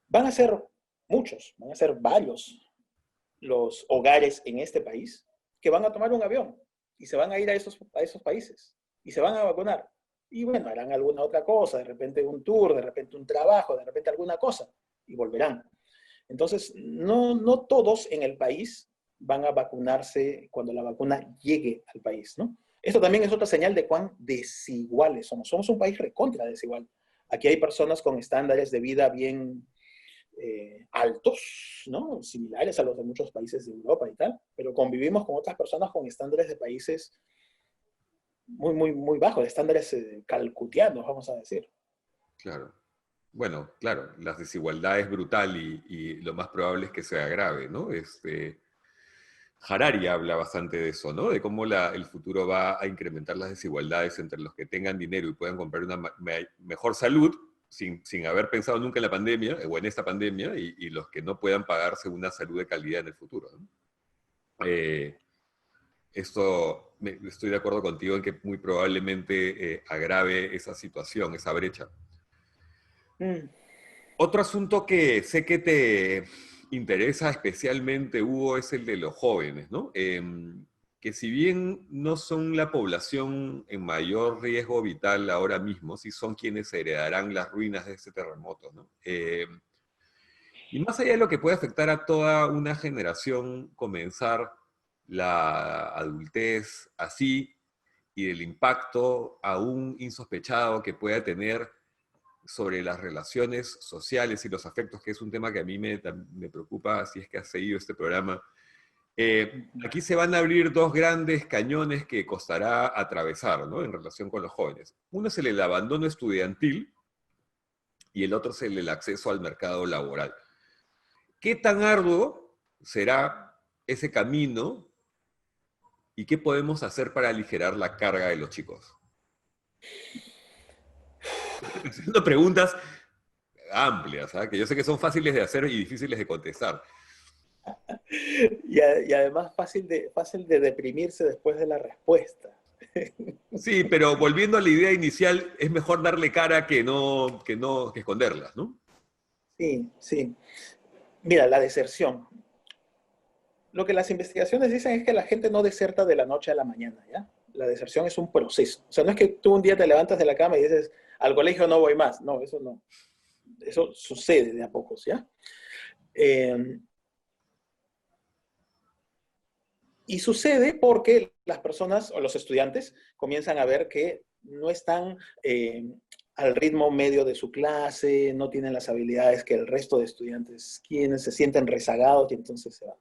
van a ser muchos, van a ser varios los hogares en este país que van a tomar un avión y se van a ir a esos países y se van a vacunar. Y bueno, harán alguna otra cosa, de repente un tour, de repente un trabajo, de repente alguna cosa y volverán. Entonces, no todos en el país van a vacunarse cuando la vacuna llegue al país, ¿no? Esto también es otra señal de cuán desiguales somos. Somos un país recontra desigual. Aquí hay personas con estándares de vida bien altos, ¿no? Similares a los de muchos países de Europa y tal, pero convivimos con otras personas con estándares de países muy bajos, estándares calcutianos, vamos a decir. Claro. Bueno, claro, la desigualdad es brutal y lo más probable es que se agrave, ¿no? Harari habla bastante de eso, ¿no? De cómo el futuro va a incrementar las desigualdades entre los que tengan dinero y puedan comprar una mejor salud sin haber pensado nunca en la pandemia o en esta pandemia y los que no puedan pagarse una salud de calidad en el futuro, ¿no? Estoy de acuerdo contigo en que muy probablemente agrave esa situación, esa brecha. Otro asunto que sé que te interesa especialmente, Hugo, es el de los jóvenes, ¿no? Que si bien no son la población en mayor riesgo vital ahora mismo, sí son quienes heredarán las ruinas de este terremoto, ¿no? Y más allá de lo que puede afectar a toda una generación, comenzar la adultez así y del impacto aún insospechado que pueda tener sobre las relaciones sociales y los afectos, que es un tema que a mí me preocupa, si es que has seguido este programa. Aquí se van a abrir dos grandes cañones que costará atravesar, ¿no? En relación con los jóvenes. Uno es el abandono estudiantil y el otro es el acceso al mercado laboral. ¿Qué tan arduo será ese camino y qué podemos hacer para aligerar la carga de los chicos? Haciendo preguntas amplias, ¿sabes? Que yo sé que son fáciles de hacer y difíciles de contestar. Y además fácil de deprimirse después de la respuesta. Sí, pero volviendo a la idea inicial, es mejor darle cara que esconderlas, ¿no? Sí, sí. Mira, la deserción. Lo que las investigaciones dicen es que la gente no deserta de la noche a la mañana, ¿ya? La deserción es un proceso. O sea, no es que tú un día te levantas de la cama y dices, al colegio no voy más. No, eso no. Eso sucede de a pocos, ¿ya? Eh, y sucede porque las personas o los estudiantes comienzan a ver que no están al ritmo medio de su clase, no tienen las habilidades que el resto de estudiantes tienen, se sienten rezagados y entonces se van.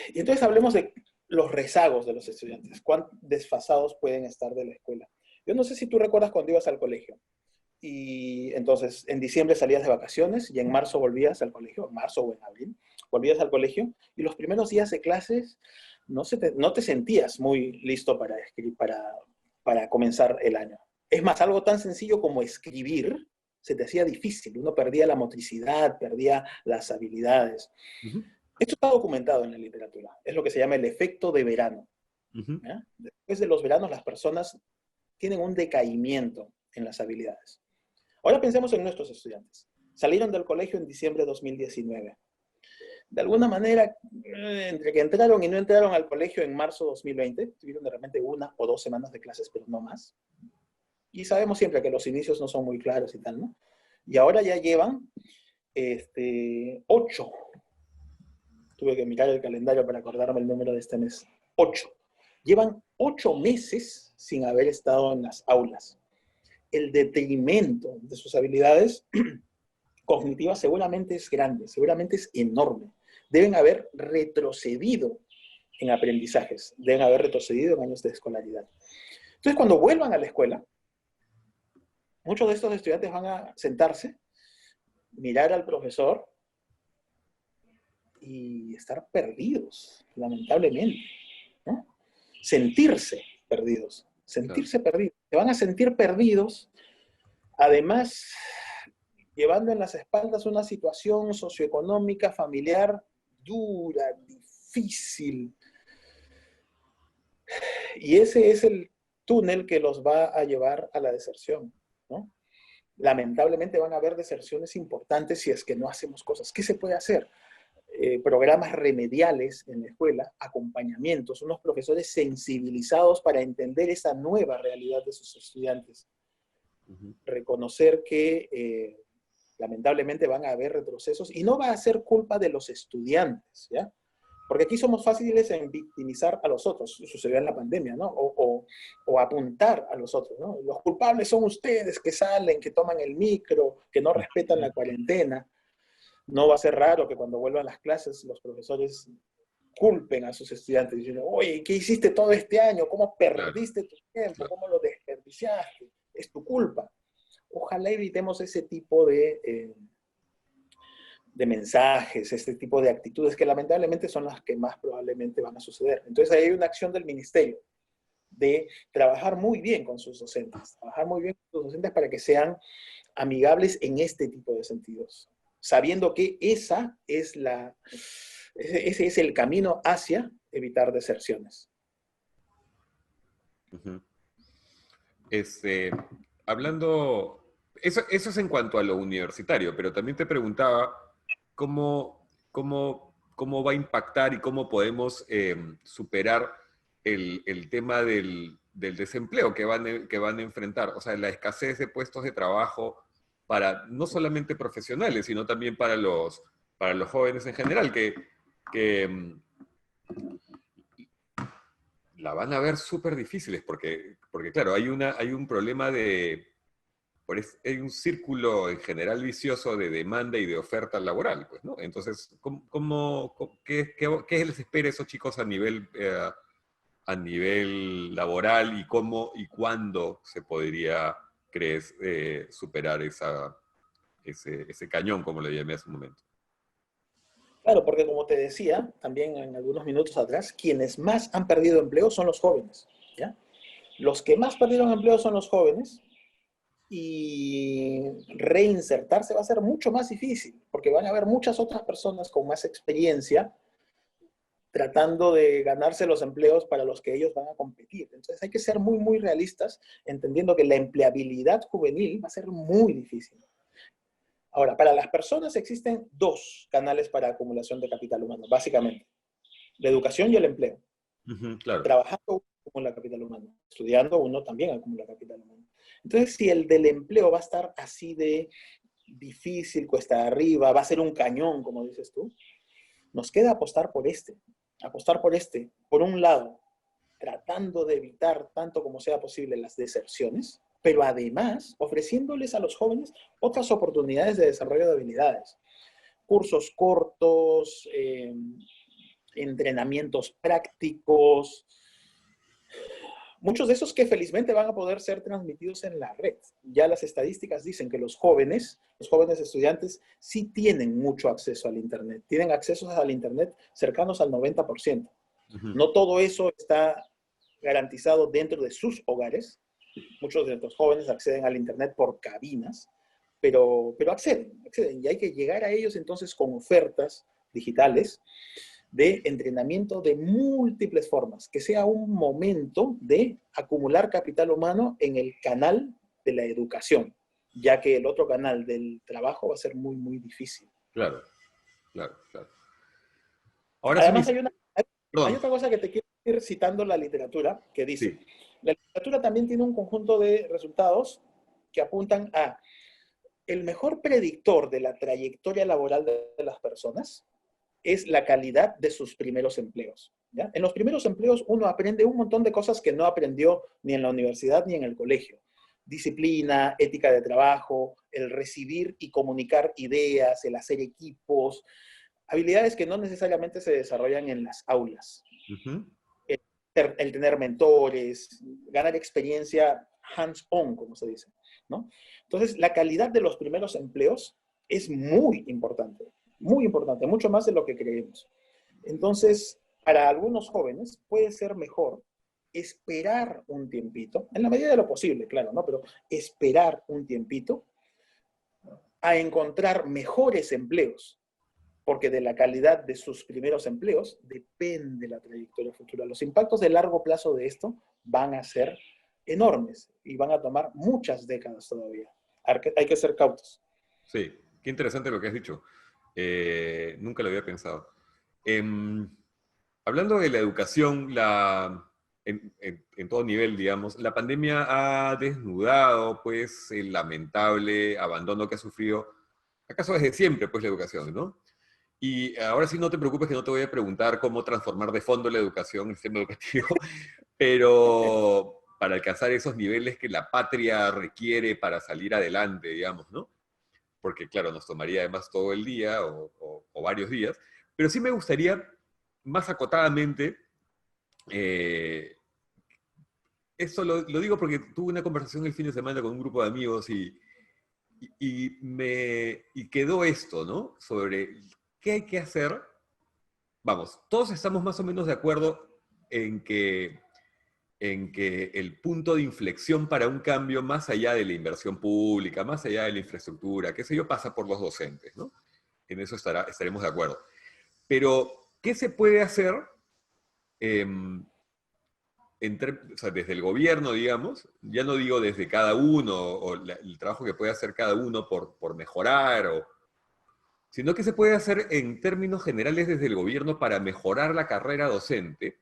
Y entonces hablemos de los rezagos de los estudiantes, cuán desfasados pueden estar de la escuela. Yo no sé si tú recuerdas cuando ibas al colegio y entonces en diciembre salías de vacaciones y en marzo volvías al colegio, en marzo o en abril, volvías al colegio y los primeros días de clases no te sentías muy listo para escribir, para comenzar el año. Es más, algo tan sencillo como escribir se te hacía difícil, uno perdía la motricidad, perdía las habilidades. Uh-huh. Esto está documentado en la literatura, es lo que se llama el efecto de verano. Uh-huh. ¿Ya? Después de los veranos las personas tienen un decaimiento en las habilidades. Ahora pensemos en nuestros estudiantes. Salieron del colegio en diciembre de 2019. De alguna manera, entre que entraron y no entraron al colegio en marzo de 2020, tuvieron de repente 1 o 2 semanas de clases, pero no más. Y sabemos siempre que los inicios no son muy claros y tal, ¿no? Y ahora ya llevan 8. Tuve que mirar el calendario para acordarme el número de este mes. 8. Llevan 8 meses sin haber estado en las aulas. El detrimento de sus habilidades cognitivas seguramente es grande, seguramente es enorme. Deben haber retrocedido en aprendizajes, deben haber retrocedido en años de escolaridad. Entonces, cuando vuelvan a la escuela, muchos de estos estudiantes van a sentarse, mirar al profesor y estar perdidos, lamentablemente, ¿no? Sentirse perdidos, sentirse Claro. perdidos. Se van a sentir perdidos, además llevando en las espaldas una situación socioeconómica, familiar dura, difícil. Y ese es el túnel que los va a llevar a la deserción, ¿no? Lamentablemente van a haber deserciones importantes si es que no hacemos cosas. ¿Qué se puede hacer? Programas remediales en la escuela, acompañamientos, unos profesores sensibilizados para entender esa nueva realidad de sus estudiantes. Uh-huh. Reconocer que lamentablemente van a haber retrocesos y no va a ser culpa de los estudiantes, ¿ya? Porque aquí somos fáciles en victimizar a los otros, sucedió en la pandemia, ¿no? O apuntar a los otros, ¿no? Los culpables son ustedes que salen, que toman el micro, que no respetan la cuarentena. No va a ser raro que cuando vuelvan las clases los profesores culpen a sus estudiantes diciendo, oye, ¿qué hiciste todo este año? ¿Cómo Claro. perdiste tu tiempo? ¿Cómo lo desperdiciaste? Es tu culpa. Ojalá evitemos ese tipo de mensajes, este tipo de actitudes que lamentablemente son las que más probablemente van a suceder. Entonces ahí hay una acción del ministerio de trabajar muy bien con sus docentes, trabajar muy bien con sus docentes para que sean amigables en este tipo de sentidos, sabiendo que ese es el camino hacia evitar deserciones. Uh-huh. Este, hablando, eso es en cuanto a lo universitario, pero también te preguntaba cómo va a impactar y cómo podemos superar el tema del desempleo que van a enfrentar, o sea, la escasez de puestos de trabajo para no solamente profesionales, sino también para los jóvenes en general, que la van a ver súper difíciles, porque claro, hay un problema hay un círculo en general vicioso de demanda y de oferta laboral, pues, ¿no? Entonces, ¿qué les espera a esos chicos a nivel laboral y cómo y cuándo se podría, crees, superar ese cañón, como le llamé hace un momento? Claro, porque como te decía también en algunos minutos atrás, quienes más han perdido empleo son los jóvenes, ¿ya? Los que más perdieron empleo son los jóvenes y reinsertarse va a ser mucho más difícil, porque van a haber muchas otras personas con más experiencia tratando de ganarse los empleos para los que ellos van a competir. Entonces hay que ser muy, muy realistas, entendiendo que la empleabilidad juvenil va a ser muy difícil. Ahora, para las personas existen dos canales para acumulación de capital humano, básicamente. La educación y el empleo. Claro. Trabajando uno acumula capital humano, estudiando uno también acumula capital humano. Entonces, si el del empleo va a estar así de difícil, cuesta arriba, va a ser un cañón, como dices tú, nos queda apostar por este. Apostar por este, por un lado, tratando de evitar tanto como sea posible las deserciones, pero además ofreciéndoles a los jóvenes otras oportunidades de desarrollo de habilidades. Cursos cortos, entrenamientos prácticos, muchos de esos que felizmente van a poder ser transmitidos en la red. Ya las estadísticas dicen que los jóvenes estudiantes, sí tienen mucho acceso al Internet. Tienen accesos al Internet cercanos al 90%. No todo eso está garantizado dentro de sus hogares. Muchos de nuestros jóvenes acceden al Internet por cabinas, pero acceden. Y hay que llegar a ellos entonces con ofertas digitales de entrenamiento de múltiples formas, que sea un momento de acumular capital humano en el canal de la educación, ya que el otro canal del trabajo va a ser muy, muy difícil. Claro, claro, claro. Ahora sí, Además, hay perdón. otra cosa que te quiero ir citando la literatura, que dice, Sí. la literatura también tiene un conjunto de resultados que apuntan a el mejor predictor de la trayectoria laboral de las personas es la calidad de sus primeros empleos. ¿Ya? En los primeros empleos uno aprende un montón de cosas que no aprendió ni en la universidad ni en el colegio. Disciplina, ética de trabajo, el recibir y comunicar ideas, el hacer equipos, habilidades que no necesariamente se desarrollan en las aulas. El tener mentores, ganar experiencia hands-on, como se dice, ¿no? Entonces, la calidad de los primeros empleos es muy importante, mucho más de lo que creemos. Entonces, para algunos jóvenes puede ser mejor esperar un tiempito, en la medida de lo posible, claro, ¿no? Pero esperar un tiempito a encontrar mejores empleos, porque de la calidad de sus primeros empleos depende la trayectoria futura. Los impactos de largo plazo de esto van a ser enormes y van a tomar muchas décadas todavía. Hay que ser cautos. Sí, qué interesante lo que has dicho. Nunca lo había pensado. Hablando de la educación, en todo nivel, digamos, la pandemia ha desnudado, pues, el lamentable abandono que ha sufrido, acaso desde siempre, pues, la educación, ¿no? Y ahora sí, no te preocupes que no te voy a preguntar cómo transformar de fondo la educación, el sistema educativo, pero para alcanzar esos niveles que la patria requiere para salir adelante, digamos, ¿no? Porque claro, nos tomaría además todo el día o varios días, pero sí me gustaría, más acotadamente, esto lo digo porque tuve una conversación el fin de semana con un grupo de amigos y quedó esto, ¿no? Sobre qué hay que hacer. Vamos, todos estamos más o menos de acuerdo en que el punto de inflexión para un cambio, más allá de la inversión pública, más allá de la infraestructura, qué sé yo, pasa por los docentes, ¿no? En eso estaremos de acuerdo. Pero, ¿qué se puede hacer o sea, desde el gobierno, digamos? Ya no digo desde cada uno o el trabajo que puede hacer cada uno por mejorar, sino que se puede hacer en términos generales desde el gobierno para mejorar la carrera docente,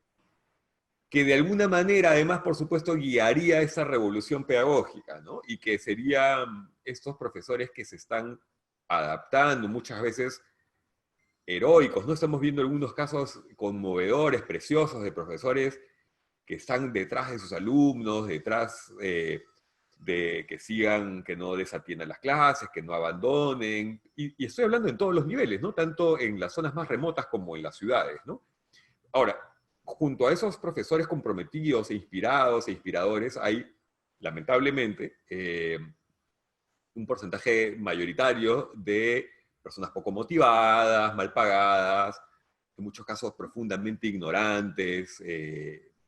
que de alguna manera, además, por supuesto, guiaría esa revolución pedagógica, ¿no? Y que serían estos profesores que se están adaptando, muchas veces heroicos, ¿no? Estamos viendo algunos casos conmovedores, preciosos, de profesores que están detrás de sus alumnos, detrás de que sigan, que no desatiendan las clases, que no abandonen. Y estoy hablando en todos los niveles, ¿no? Tanto en las zonas más remotas como en las ciudades, ¿no? Ahora, junto a esos profesores comprometidos e inspirados e inspiradores, hay, lamentablemente, un porcentaje mayoritario de personas poco motivadas, mal pagadas, en muchos casos profundamente ignorantes,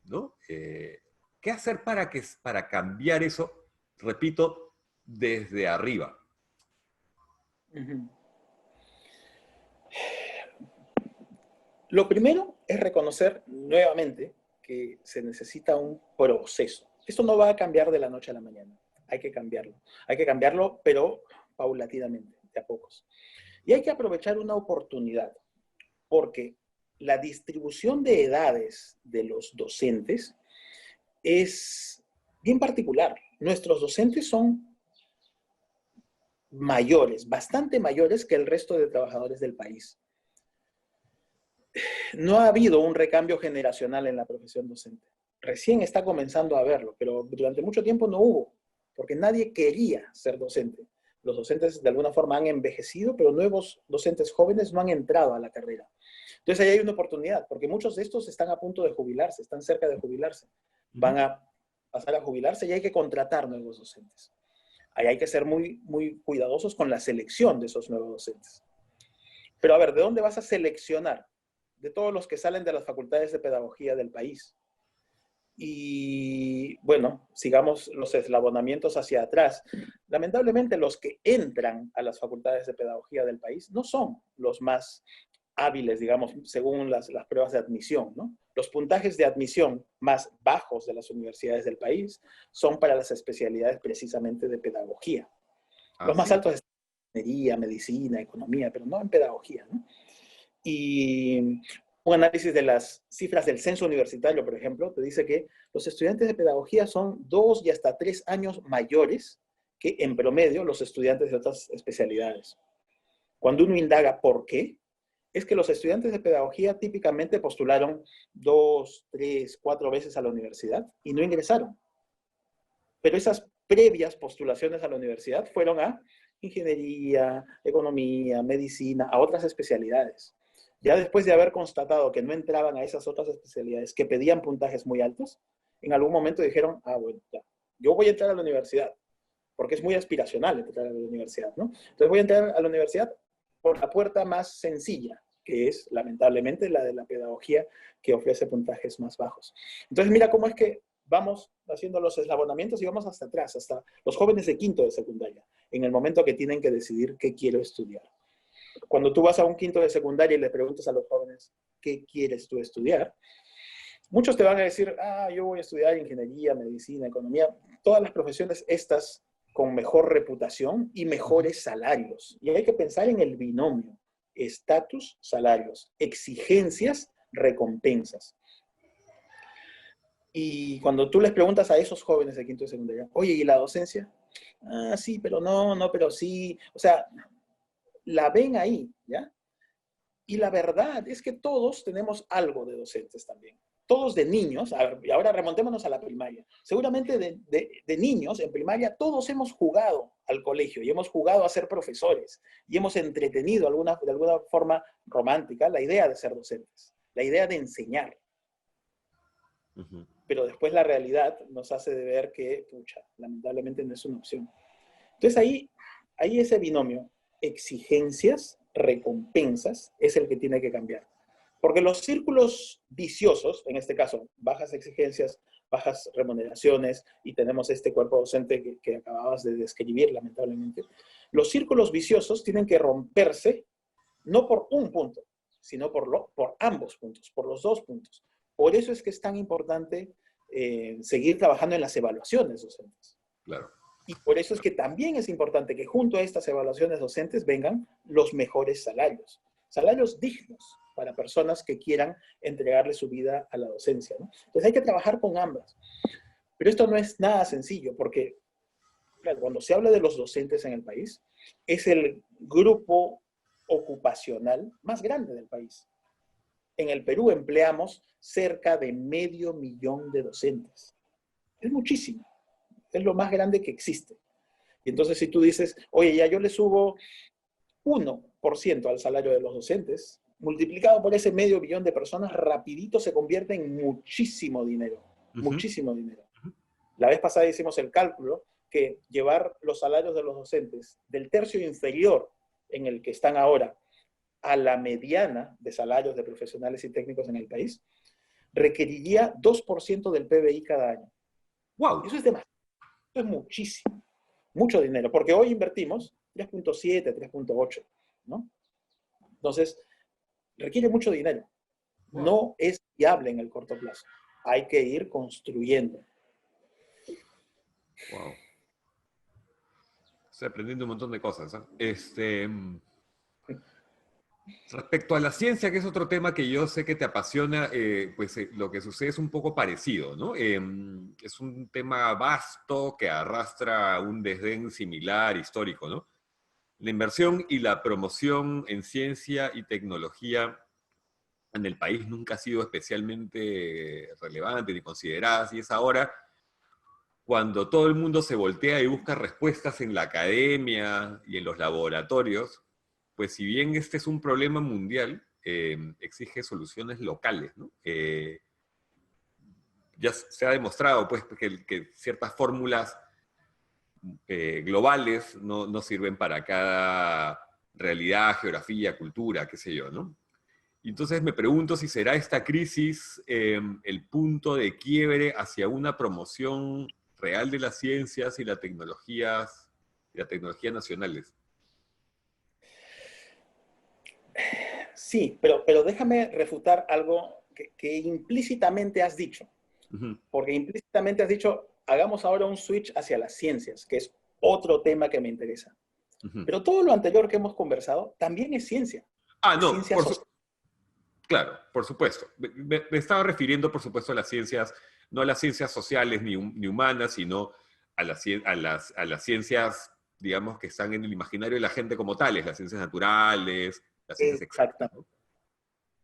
¿no? ¿Qué hacer para cambiar eso? Repito, desde arriba. Ujú. Lo primero es reconocer nuevamente que se necesita un proceso. Esto no va a cambiar de la noche a la mañana. Hay que cambiarlo. Hay que cambiarlo, pero paulatinamente, de a pocos. Y hay que aprovechar una oportunidad, porque la distribución de edades de los docentes es bien particular. Nuestros docentes son mayores, bastante mayores que el resto de trabajadores del país. No ha habido un recambio generacional en la profesión docente. Recién está comenzando a verlo, pero durante mucho tiempo no hubo, porque nadie quería ser docente. Los docentes de alguna forma han envejecido, pero nuevos docentes jóvenes no han entrado a la carrera. Entonces ahí hay una oportunidad, porque muchos de estos están a punto de jubilarse, están cerca de jubilarse. Van a pasar a jubilarse y hay que contratar nuevos docentes. Ahí hay que ser muy, muy cuidadosos con la selección de esos nuevos docentes. Pero a ver, ¿de dónde vas a seleccionar? De todos los que salen de las facultades de pedagogía del país. Y bueno, sigamos los eslabonamientos hacia atrás. Lamentablemente, los que entran a las facultades de pedagogía del país no son los más hábiles, digamos, según las pruebas de admisión, ¿no? Los puntajes de admisión más bajos de las universidades del país son para las especialidades precisamente de pedagogía. Los más altos es ingeniería, medicina, economía, pero no en pedagogía, ¿no? Y un análisis de las cifras del censo universitario, por ejemplo, te dice que los estudiantes de pedagogía son 2 y hasta 3 años mayores que en promedio los estudiantes de otras especialidades. Cuando uno indaga por qué, es que los estudiantes de pedagogía típicamente postularon 2, 3, 4 veces a la universidad y no ingresaron. Pero esas previas postulaciones a la universidad fueron a ingeniería, economía, medicina, a otras especialidades. Ya después de haber constatado que no entraban a esas otras especialidades que pedían puntajes muy altos, en algún momento dijeron, bueno, ya, yo voy a entrar a la universidad, porque es muy aspiracional entrar a la universidad, ¿no? Entonces voy a entrar a la universidad por la puerta más sencilla, que es, lamentablemente, la de la pedagogía, que ofrece puntajes más bajos. Entonces, mira cómo es que vamos haciendo los eslabonamientos y vamos hasta atrás, hasta los jóvenes de quinto de secundaria, en el momento que tienen que decidir qué quiero estudiar. Cuando tú vas a un quinto de secundaria y le preguntas a los jóvenes, ¿qué quieres tú estudiar? Muchos te van a decir, yo voy a estudiar ingeniería, medicina, economía, todas las profesiones estas con mejor reputación y mejores salarios. Y hay que pensar en el binomio, estatus, salarios, exigencias, recompensas. Y cuando tú les preguntas a esos jóvenes de quinto de secundaria, oye, ¿y la docencia? Sí, pero no, pero sí. O sea, la ven ahí, ¿ya? Y la verdad es que todos tenemos algo de docentes también. Todos de niños, y ahora remontémonos a la primaria. Seguramente de niños en primaria todos hemos jugado al colegio y hemos jugado a ser profesores y hemos entretenido de alguna forma romántica la idea de ser docentes, la idea de enseñar. Pero después la realidad nos hace de ver que, pucha, lamentablemente no es una opción. Entonces ahí ese binomio, exigencias, recompensas, es el que tiene que cambiar. Porque los círculos viciosos, en este caso, bajas exigencias, bajas remuneraciones, y tenemos este cuerpo docente que acababas de describir, lamentablemente, los círculos viciosos tienen que romperse no por un punto, sino por ambos puntos, por los dos puntos. Por eso es que es tan importante seguir trabajando en las evaluaciones docentes. Claro. Y por eso es que también es importante que junto a estas evaluaciones docentes vengan los mejores salarios. Salarios dignos para personas que quieran entregarle su vida a la docencia, ¿no? Entonces hay que trabajar con ambas. Pero esto no es nada sencillo, porque claro, cuando se habla de los docentes en el país, es el grupo ocupacional más grande del país. En el Perú empleamos cerca de 500.000 de docentes. Es muchísimo. Es lo más grande que existe. Y entonces si tú dices, oye, ya yo le subo 1% al salario de los docentes, multiplicado por ese 500.000 de personas, rapidito se convierte en muchísimo dinero. Muchísimo dinero. La vez pasada hicimos el cálculo que llevar los salarios de los docentes del tercio inferior en el que están ahora a la mediana de salarios de profesionales y técnicos en el país, requeriría 2% del PBI cada año. ¡Wow! Eso es demasiado. Eso es muchísimo. Mucho dinero, porque hoy invertimos 3.7, 3.8, ¿no? Entonces, requiere mucho dinero. Wow. No es viable en el corto plazo. Hay que ir construyendo. Wow. Estoy aprendiendo un montón de cosas, respecto a la ciencia, que es otro tema que yo sé que te apasiona, lo que sucede es un poco parecido, ¿no? Es un tema vasto que arrastra un desdén similar, histórico, ¿no? La inversión y la promoción en ciencia y tecnología en el país nunca ha sido especialmente relevante ni considerada, y es ahora cuando todo el mundo se voltea y busca respuestas en la academia y en los laboratorios, pues si bien este es un problema mundial, exige soluciones locales, ¿no? Ya se ha demostrado pues, que ciertas fórmulas globales no sirven para cada realidad, geografía, cultura, qué sé yo, ¿no? Y entonces me pregunto si será esta crisis el punto de quiebre hacia una promoción real de las ciencias y las tecnologías nacionales. Sí, pero déjame refutar algo que implícitamente has dicho. Uh-huh. Porque implícitamente has dicho, hagamos ahora un switch hacia las ciencias, que es otro tema que me interesa. Uh-huh. Pero todo lo anterior que hemos conversado también es ciencia. Ah, Es no, ciencia social. claro, por supuesto. Me estaba refiriendo, por supuesto, a las ciencias, no a las ciencias sociales ni humanas, sino a las ciencias, digamos, que están en el imaginario de la gente como tales, las ciencias naturales, las ciencias exactas, Exactamente. ¿no?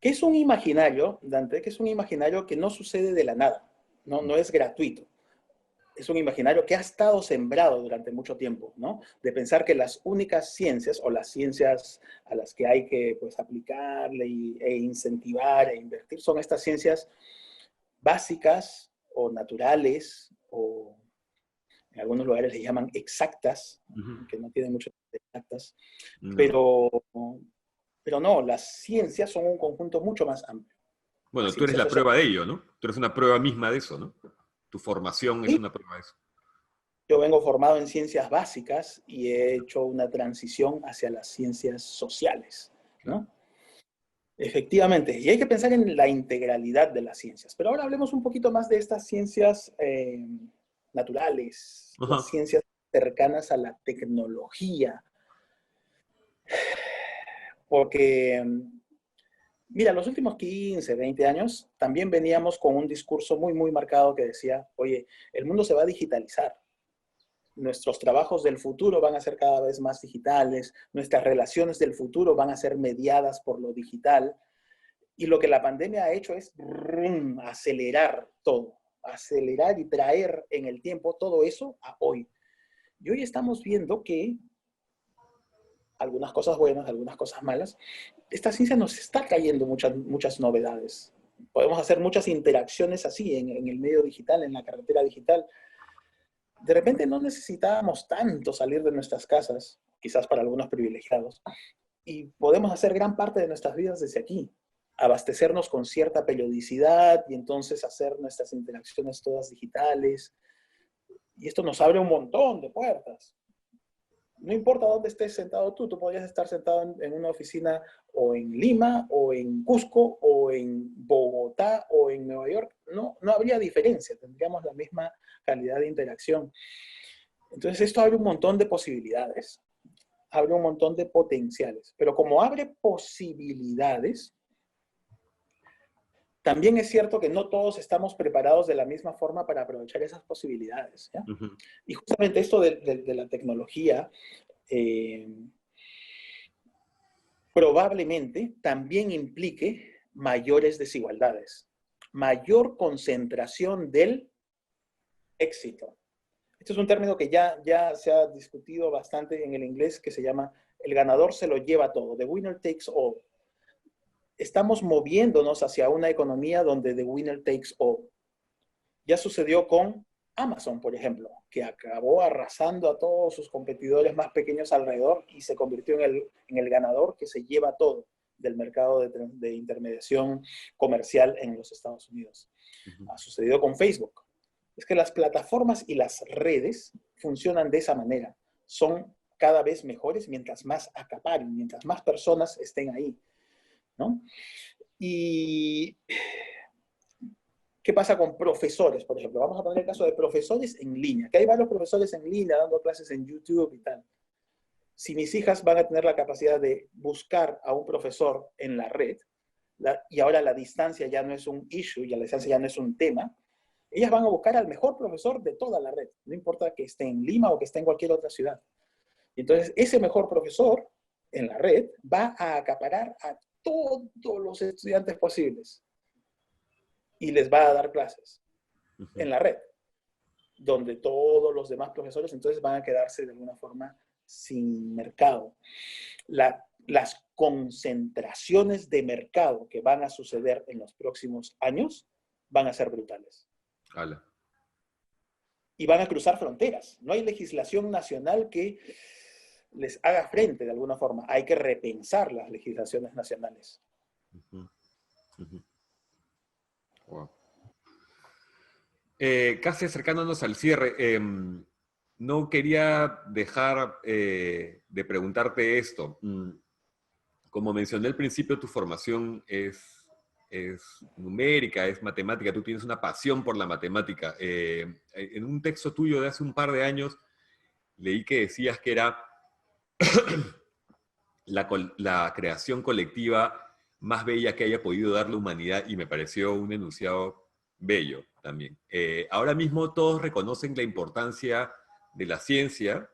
¿Qué es un imaginario, Dante? Que es un imaginario que no sucede de la nada, no es gratuito. Es un imaginario que ha estado sembrado durante mucho tiempo, ¿no? De pensar que las únicas ciencias o las ciencias a las que hay que pues, aplicarle e incentivar e invertir son estas ciencias básicas o naturales o en algunos lugares les llaman exactas, Uh-huh. que no tienen mucho de exactas, No. pero no, las ciencias son un conjunto mucho más amplio. Las Bueno, tú eres ciencias la sociales. prueba de ello, ¿no? Tú eres una prueba misma de eso, ¿no? Tu formación es Sí, una prueba de eso. yo vengo formado en ciencias básicas y he hecho una transición hacia las ciencias sociales, Claro. ¿no? Efectivamente, y hay que pensar en la integralidad de las ciencias. Pero ahora hablemos un poquito más de estas ciencias naturales, Ajá. las ciencias cercanas a la tecnología. Porque, mira, los últimos 15, 20 años también veníamos con un discurso muy, muy marcado que decía, oye, el mundo se va a digitalizar. Nuestros trabajos del futuro van a ser cada vez más digitales, nuestras relaciones del futuro van a ser mediadas por lo digital. Y lo que la pandemia ha hecho es acelerar todo, acelerar y traer en el tiempo todo eso a hoy. Y hoy estamos viendo que algunas cosas buenas, algunas cosas malas, esta ciencia nos está trayendo muchas novedades. Podemos hacer muchas interacciones así en el medio digital, en la carretera digital. De repente no necesitábamos tanto salir de nuestras casas, quizás para algunos privilegiados, y podemos hacer gran parte de nuestras vidas desde aquí, abastecernos con cierta periodicidad y entonces hacer nuestras interacciones todas digitales. Y esto nos abre un montón de puertas. No importa dónde estés sentado tú podrías estar sentado en una oficina o en Lima, o en Cusco, o en Bogotá, o en Nueva York. No habría diferencia, tendríamos la misma calidad de interacción. Entonces esto abre un montón de posibilidades, abre un montón de potenciales, pero como abre posibilidades, también es cierto que no todos estamos preparados de la misma forma para aprovechar esas posibilidades, ¿ya? Y justamente esto de la tecnología probablemente también implique mayores desigualdades, mayor concentración del éxito. Este es un término que ya se ha discutido bastante en el inglés, que se llama el ganador se lo lleva todo, the winner takes all. Estamos moviéndonos hacia una economía donde the winner takes all. Ya sucedió con Amazon, por ejemplo, que acabó arrasando a todos sus competidores más pequeños alrededor y se convirtió en el ganador que se lleva todo del mercado de intermediación comercial en los Estados Unidos. Ha sucedido con Facebook. Es que las plataformas y las redes funcionan de esa manera. Son cada vez mejores mientras más acaparen, mientras más personas estén ahí, ¿no? Y ¿qué pasa con profesores, por ejemplo? Vamos a poner el caso de profesores en línea, que hay varios profesores en línea dando clases en YouTube y tal. Si mis hijas van a tener la capacidad de buscar a un profesor en la red, y ahora la distancia ya no es un issue, y la distancia ya no es un tema, ellas van a buscar al mejor profesor de toda la red, no importa que esté en Lima o que esté en cualquier otra ciudad. Y entonces, ese mejor profesor en la red va a acaparar a todos los estudiantes posibles y les va a dar clases en la red, donde todos los demás profesores entonces van a quedarse de alguna forma sin mercado. Las concentraciones de mercado que van a suceder en los próximos años van a ser brutales. Ala. Y van a cruzar fronteras. No hay legislación nacional que les haga frente de alguna forma. Hay que repensar las legislaciones nacionales. Wow. Casi acercándonos al cierre, no quería dejar de preguntarte esto. Como mencioné al principio, tu formación es numérica, es matemática, tú tienes una pasión por la matemática. En un texto tuyo de hace un par de años, leí que decías que era la creación colectiva más bella que haya podido dar la humanidad, y me pareció un enunciado bello también. Ahora mismo todos reconocen la importancia de la ciencia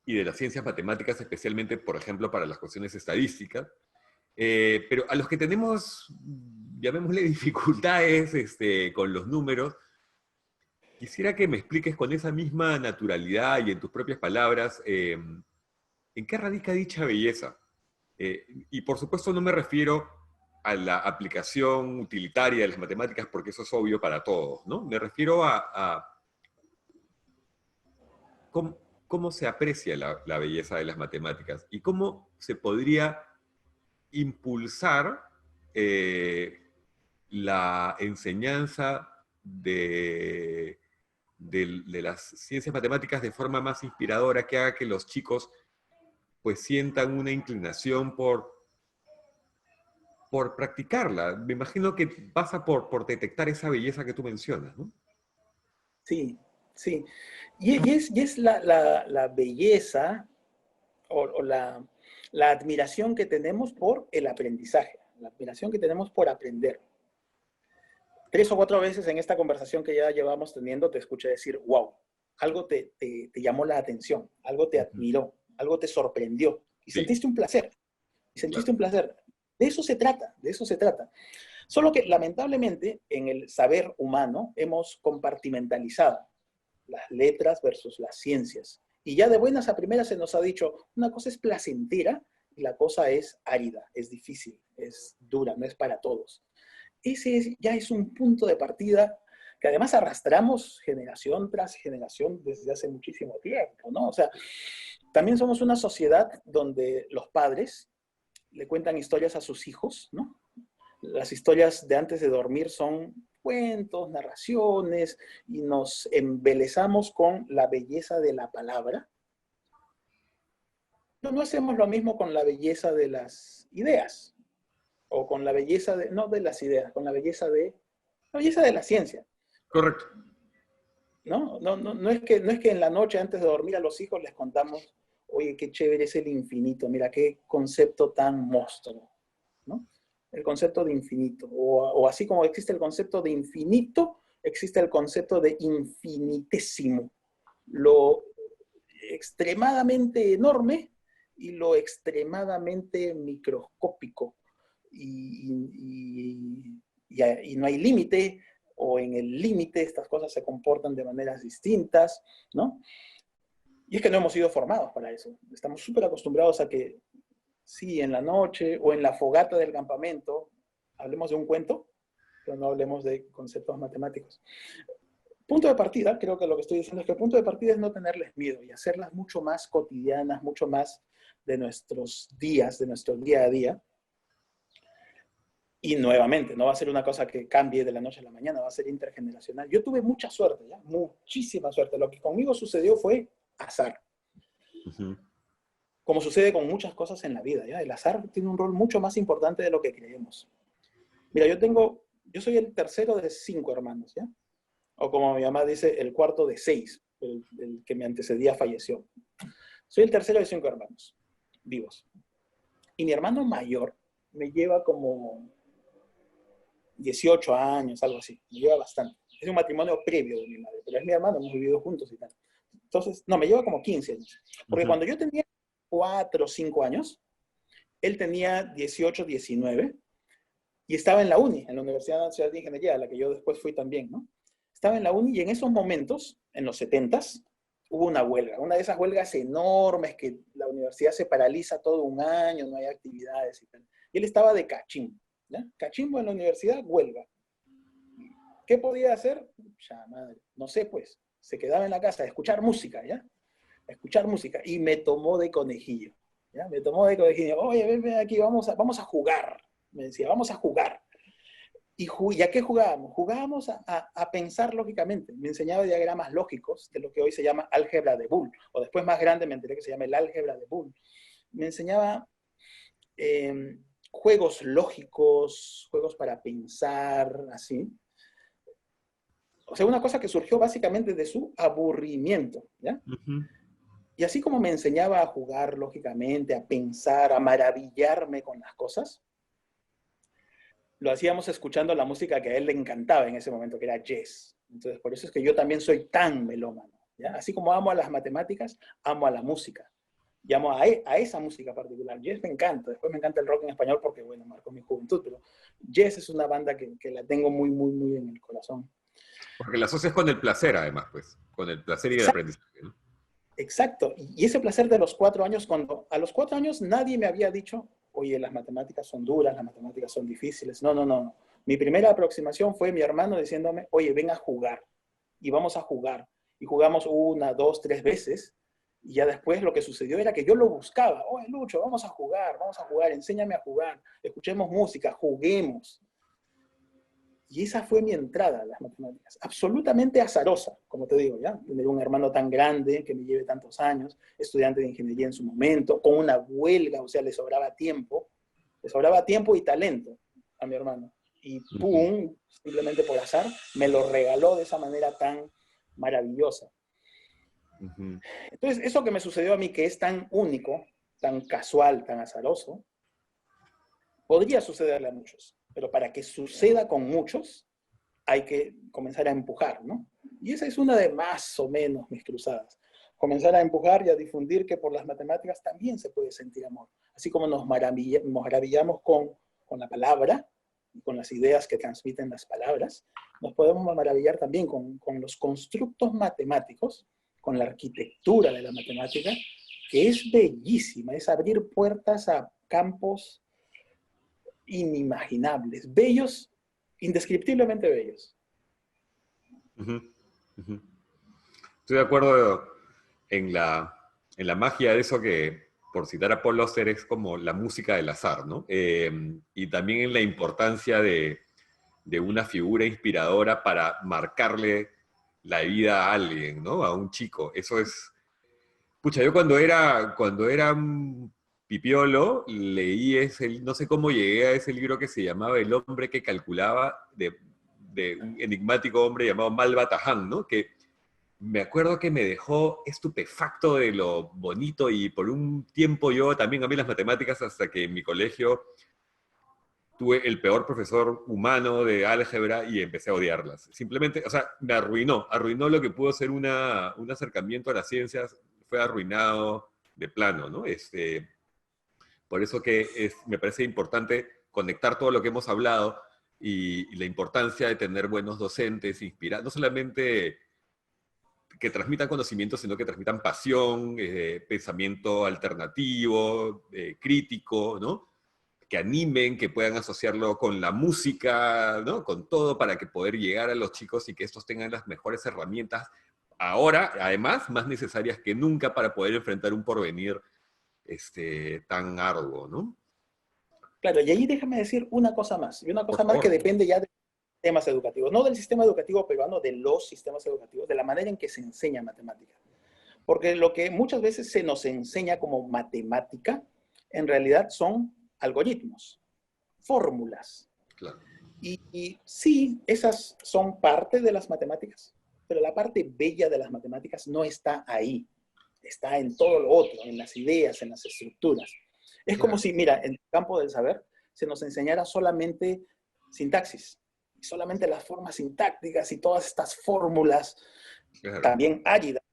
y de las ciencias matemáticas, especialmente, por ejemplo, para las cuestiones estadísticas, pero a los que tenemos, llamémosle, dificultades con los números, quisiera que me expliques con esa misma naturalidad y en tus propias palabras, ¿en qué radica dicha belleza? Y por supuesto no me refiero a la aplicación utilitaria de las matemáticas, porque eso es obvio para todos, ¿no? Me refiero a cómo se aprecia la belleza de las matemáticas y cómo se podría impulsar la enseñanza de las ciencias matemáticas de forma más inspiradora, que haga que los chicos pues sientan una inclinación por practicarla. Me imagino que pasa por detectar esa belleza que tú mencionas, ¿no? Sí, sí. Y es la belleza o la admiración que tenemos por el aprendizaje, la admiración que tenemos por aprender. 3 o 4 veces en esta conversación que ya llevamos teniendo te escuché decir, wow, algo te llamó la atención, algo te admiró, algo te sorprendió y Sí. sentiste un placer. Y sentiste Claro. un placer. De eso se trata, de eso se trata. Solo que lamentablemente en el saber humano hemos compartimentalizado las letras versus las ciencias. Y ya de buenas a primeras se nos ha dicho, una cosa es placentera y la cosa es árida, es difícil, es dura, no es para todos. Ese ya es un punto de partida que además arrastramos generación tras generación desde hace muchísimo tiempo, ¿no? O sea, también somos una sociedad donde los padres le cuentan historias a sus hijos, ¿no? Las historias de antes de dormir son cuentos, narraciones, y nos embelezamos con la belleza de la palabra. No hacemos lo mismo con la belleza de las ideas, o con la belleza de, no de las ideas, con la belleza de la ciencia. Correcto. No es que en la noche antes de dormir a los hijos les contamos, oye, qué chévere es el infinito, mira qué concepto tan monstruo, ¿no? el concepto de infinito. O así como existe el concepto de infinito, existe el concepto de infinitésimo. Lo extremadamente enorme y lo extremadamente microscópico. Y no hay límite, o en el límite estas cosas se comportan de maneras distintas, ¿no? Y es que no hemos sido formados para eso. Estamos súper acostumbrados a que, sí, en la noche o en la fogata del campamento, hablemos de un cuento, pero no hablemos de conceptos matemáticos. Punto de partida, creo que lo que estoy diciendo es que el punto de partida es no tenerles miedo y hacerlas mucho más cotidianas, mucho más de nuestros días, de nuestro día a día. Y nuevamente, no va a ser una cosa que cambie de la noche a la mañana, va a ser intergeneracional. Yo tuve mucha suerte, ¿ya? Muchísima suerte. Lo que conmigo sucedió fue azar. Uh-huh. Como sucede con muchas cosas en la vida, ¿ya? El azar tiene un rol mucho más importante de lo que creemos. Mira, yo soy el tercero de 5 hermanos, ¿ya? O como mi mamá dice, el cuarto de 6, el que me antecedía falleció. Soy el tercero de 5 hermanos vivos. Y mi hermano mayor me lleva como 18 años, algo así. Me lleva bastante. Es un matrimonio previo de mi madre, pero es mi hermano, hemos vivido juntos y tal. Entonces, no, me lleva como 15 años. Porque cuando yo tenía 4 o 5 años, él tenía 18, 19, y estaba en la uni, en la Universidad Nacional de Ingeniería, a la que yo después fui también, ¿no? Estaba en la uni y en esos momentos, en los 70s, hubo una huelga. Una de esas huelgas enormes que la universidad se paraliza todo un año, no hay actividades y tal. Y él estaba de cachimbo, ¿ya? Cachimbo en la universidad, huelga. ¿Qué podía hacer? Ya, madre, no sé, pues. Se quedaba en la casa a escuchar música, ¿ya? A escuchar música. Y me tomó de conejillo, ¿ya? Me tomó de conejillo. Oye, ven aquí, vamos a jugar. Me decía, vamos a jugar. ¿Y a qué jugábamos? Jugábamos a pensar lógicamente. Me enseñaba diagramas lógicos de lo que hoy se llama álgebra de Boole. O después más grande me enteré que se llama el álgebra de Boole. Me enseñaba juegos lógicos, juegos para pensar, así. O sea, una cosa que surgió básicamente de su aburrimiento, ¿ya? Uh-huh. Y así como me enseñaba a jugar lógicamente, a pensar, a maravillarme con las cosas, lo hacíamos escuchando la música que a él le encantaba en ese momento, que era jazz. Entonces, por eso es que yo también soy tan melómano, ¿ya? Así como amo a las matemáticas, amo a la música. Y amo a esa música particular. Jazz me encanta. Después me encanta el rock en español porque, bueno, marcó mi juventud. Pero jazz es una banda que la tengo muy, muy, muy en el corazón. Porque la asocias con el placer, además, pues. Con el placer y el aprendizaje, ¿no? Exacto. Y ese placer de los 4 años, cuando a los 4 años nadie me había dicho, oye, las matemáticas son duras, las matemáticas son difíciles. No, no, no. Mi primera aproximación fue mi hermano diciéndome, oye, ven a jugar. Y vamos a jugar. Y jugamos 1, 2, 3 veces. Y ya después lo que sucedió era que yo lo buscaba. Oye, Lucho, vamos a jugar, enséñame a jugar, escuchemos música, juguemos. Y esa fue mi entrada a las matemáticas. Absolutamente azarosa, como te digo, ¿ya? Tener un hermano tan grande, que me lleve tantos años, estudiante de ingeniería en su momento, con una huelga, o sea, le sobraba tiempo y talento a mi hermano. Y ¡pum! Simplemente por azar, me lo regaló de esa manera tan maravillosa. Uh-huh. Entonces, eso que me sucedió a mí, que es tan único, tan casual, tan azaroso, podría sucederle a muchos. Pero para que suceda con muchos, hay que comenzar a empujar, ¿no? Y esa es una de más o menos mis cruzadas. Comenzar a empujar y a difundir que por las matemáticas también se puede sentir amor. Así como nos maravillamos con la palabra y con las ideas que transmiten las palabras, nos podemos maravillar también con los constructos matemáticos, con la arquitectura de la matemática, que es bellísima, es abrir puertas a campos inimaginables, bellos, indescriptiblemente bellos. Uh-huh. Uh-huh. Estoy de acuerdo en la magia de eso que, por citar a Paul Auster, es como la música del azar, ¿no? Y también en la importancia de una figura inspiradora para marcarle la vida a alguien, ¿no? A un chico. Eso es... Pucha, yo cuando era un pipiolo, leí no sé cómo llegué a ese libro que se llamaba El hombre que calculaba, de un enigmático hombre llamado Malva Tahan, ¿no? Que me acuerdo que me dejó estupefacto de lo bonito y por un tiempo yo también amé las matemáticas hasta que en mi colegio tuve el peor profesor humano de álgebra y empecé a odiarlas. Simplemente, o sea, me arruinó lo que pudo ser un acercamiento a las ciencias, fue arruinado de plano, ¿no? Por eso que me parece importante conectar todo lo que hemos hablado y la importancia de tener buenos docentes, inspirar, no solamente que transmitan conocimiento, sino que transmitan pasión, pensamiento alternativo, crítico, ¿no? Que animen, que puedan asociarlo con la música, ¿no? Con todo para que poder llegar a los chicos y que estos tengan las mejores herramientas ahora, además, más necesarias que nunca para poder enfrentar un porvenir tan arduo, ¿no? Claro, y ahí déjame decir una cosa más, y una Por cosa más que favor. depende ya de sistemas educativos, no del sistema educativo peruano, de los sistemas educativos, de la manera en que se enseña matemática. Porque lo que muchas veces se nos enseña como matemática, en realidad son algoritmos, fórmulas. Claro. Y sí, esas son parte de las matemáticas, pero la parte bella de las matemáticas no está ahí. Está en todo lo otro, en las ideas, en las estructuras. Es como Claro. si, mira, en el campo del saber se nos enseñara solamente sintaxis, solamente las formas sintácticas y todas estas fórmulas Claro. también áridas,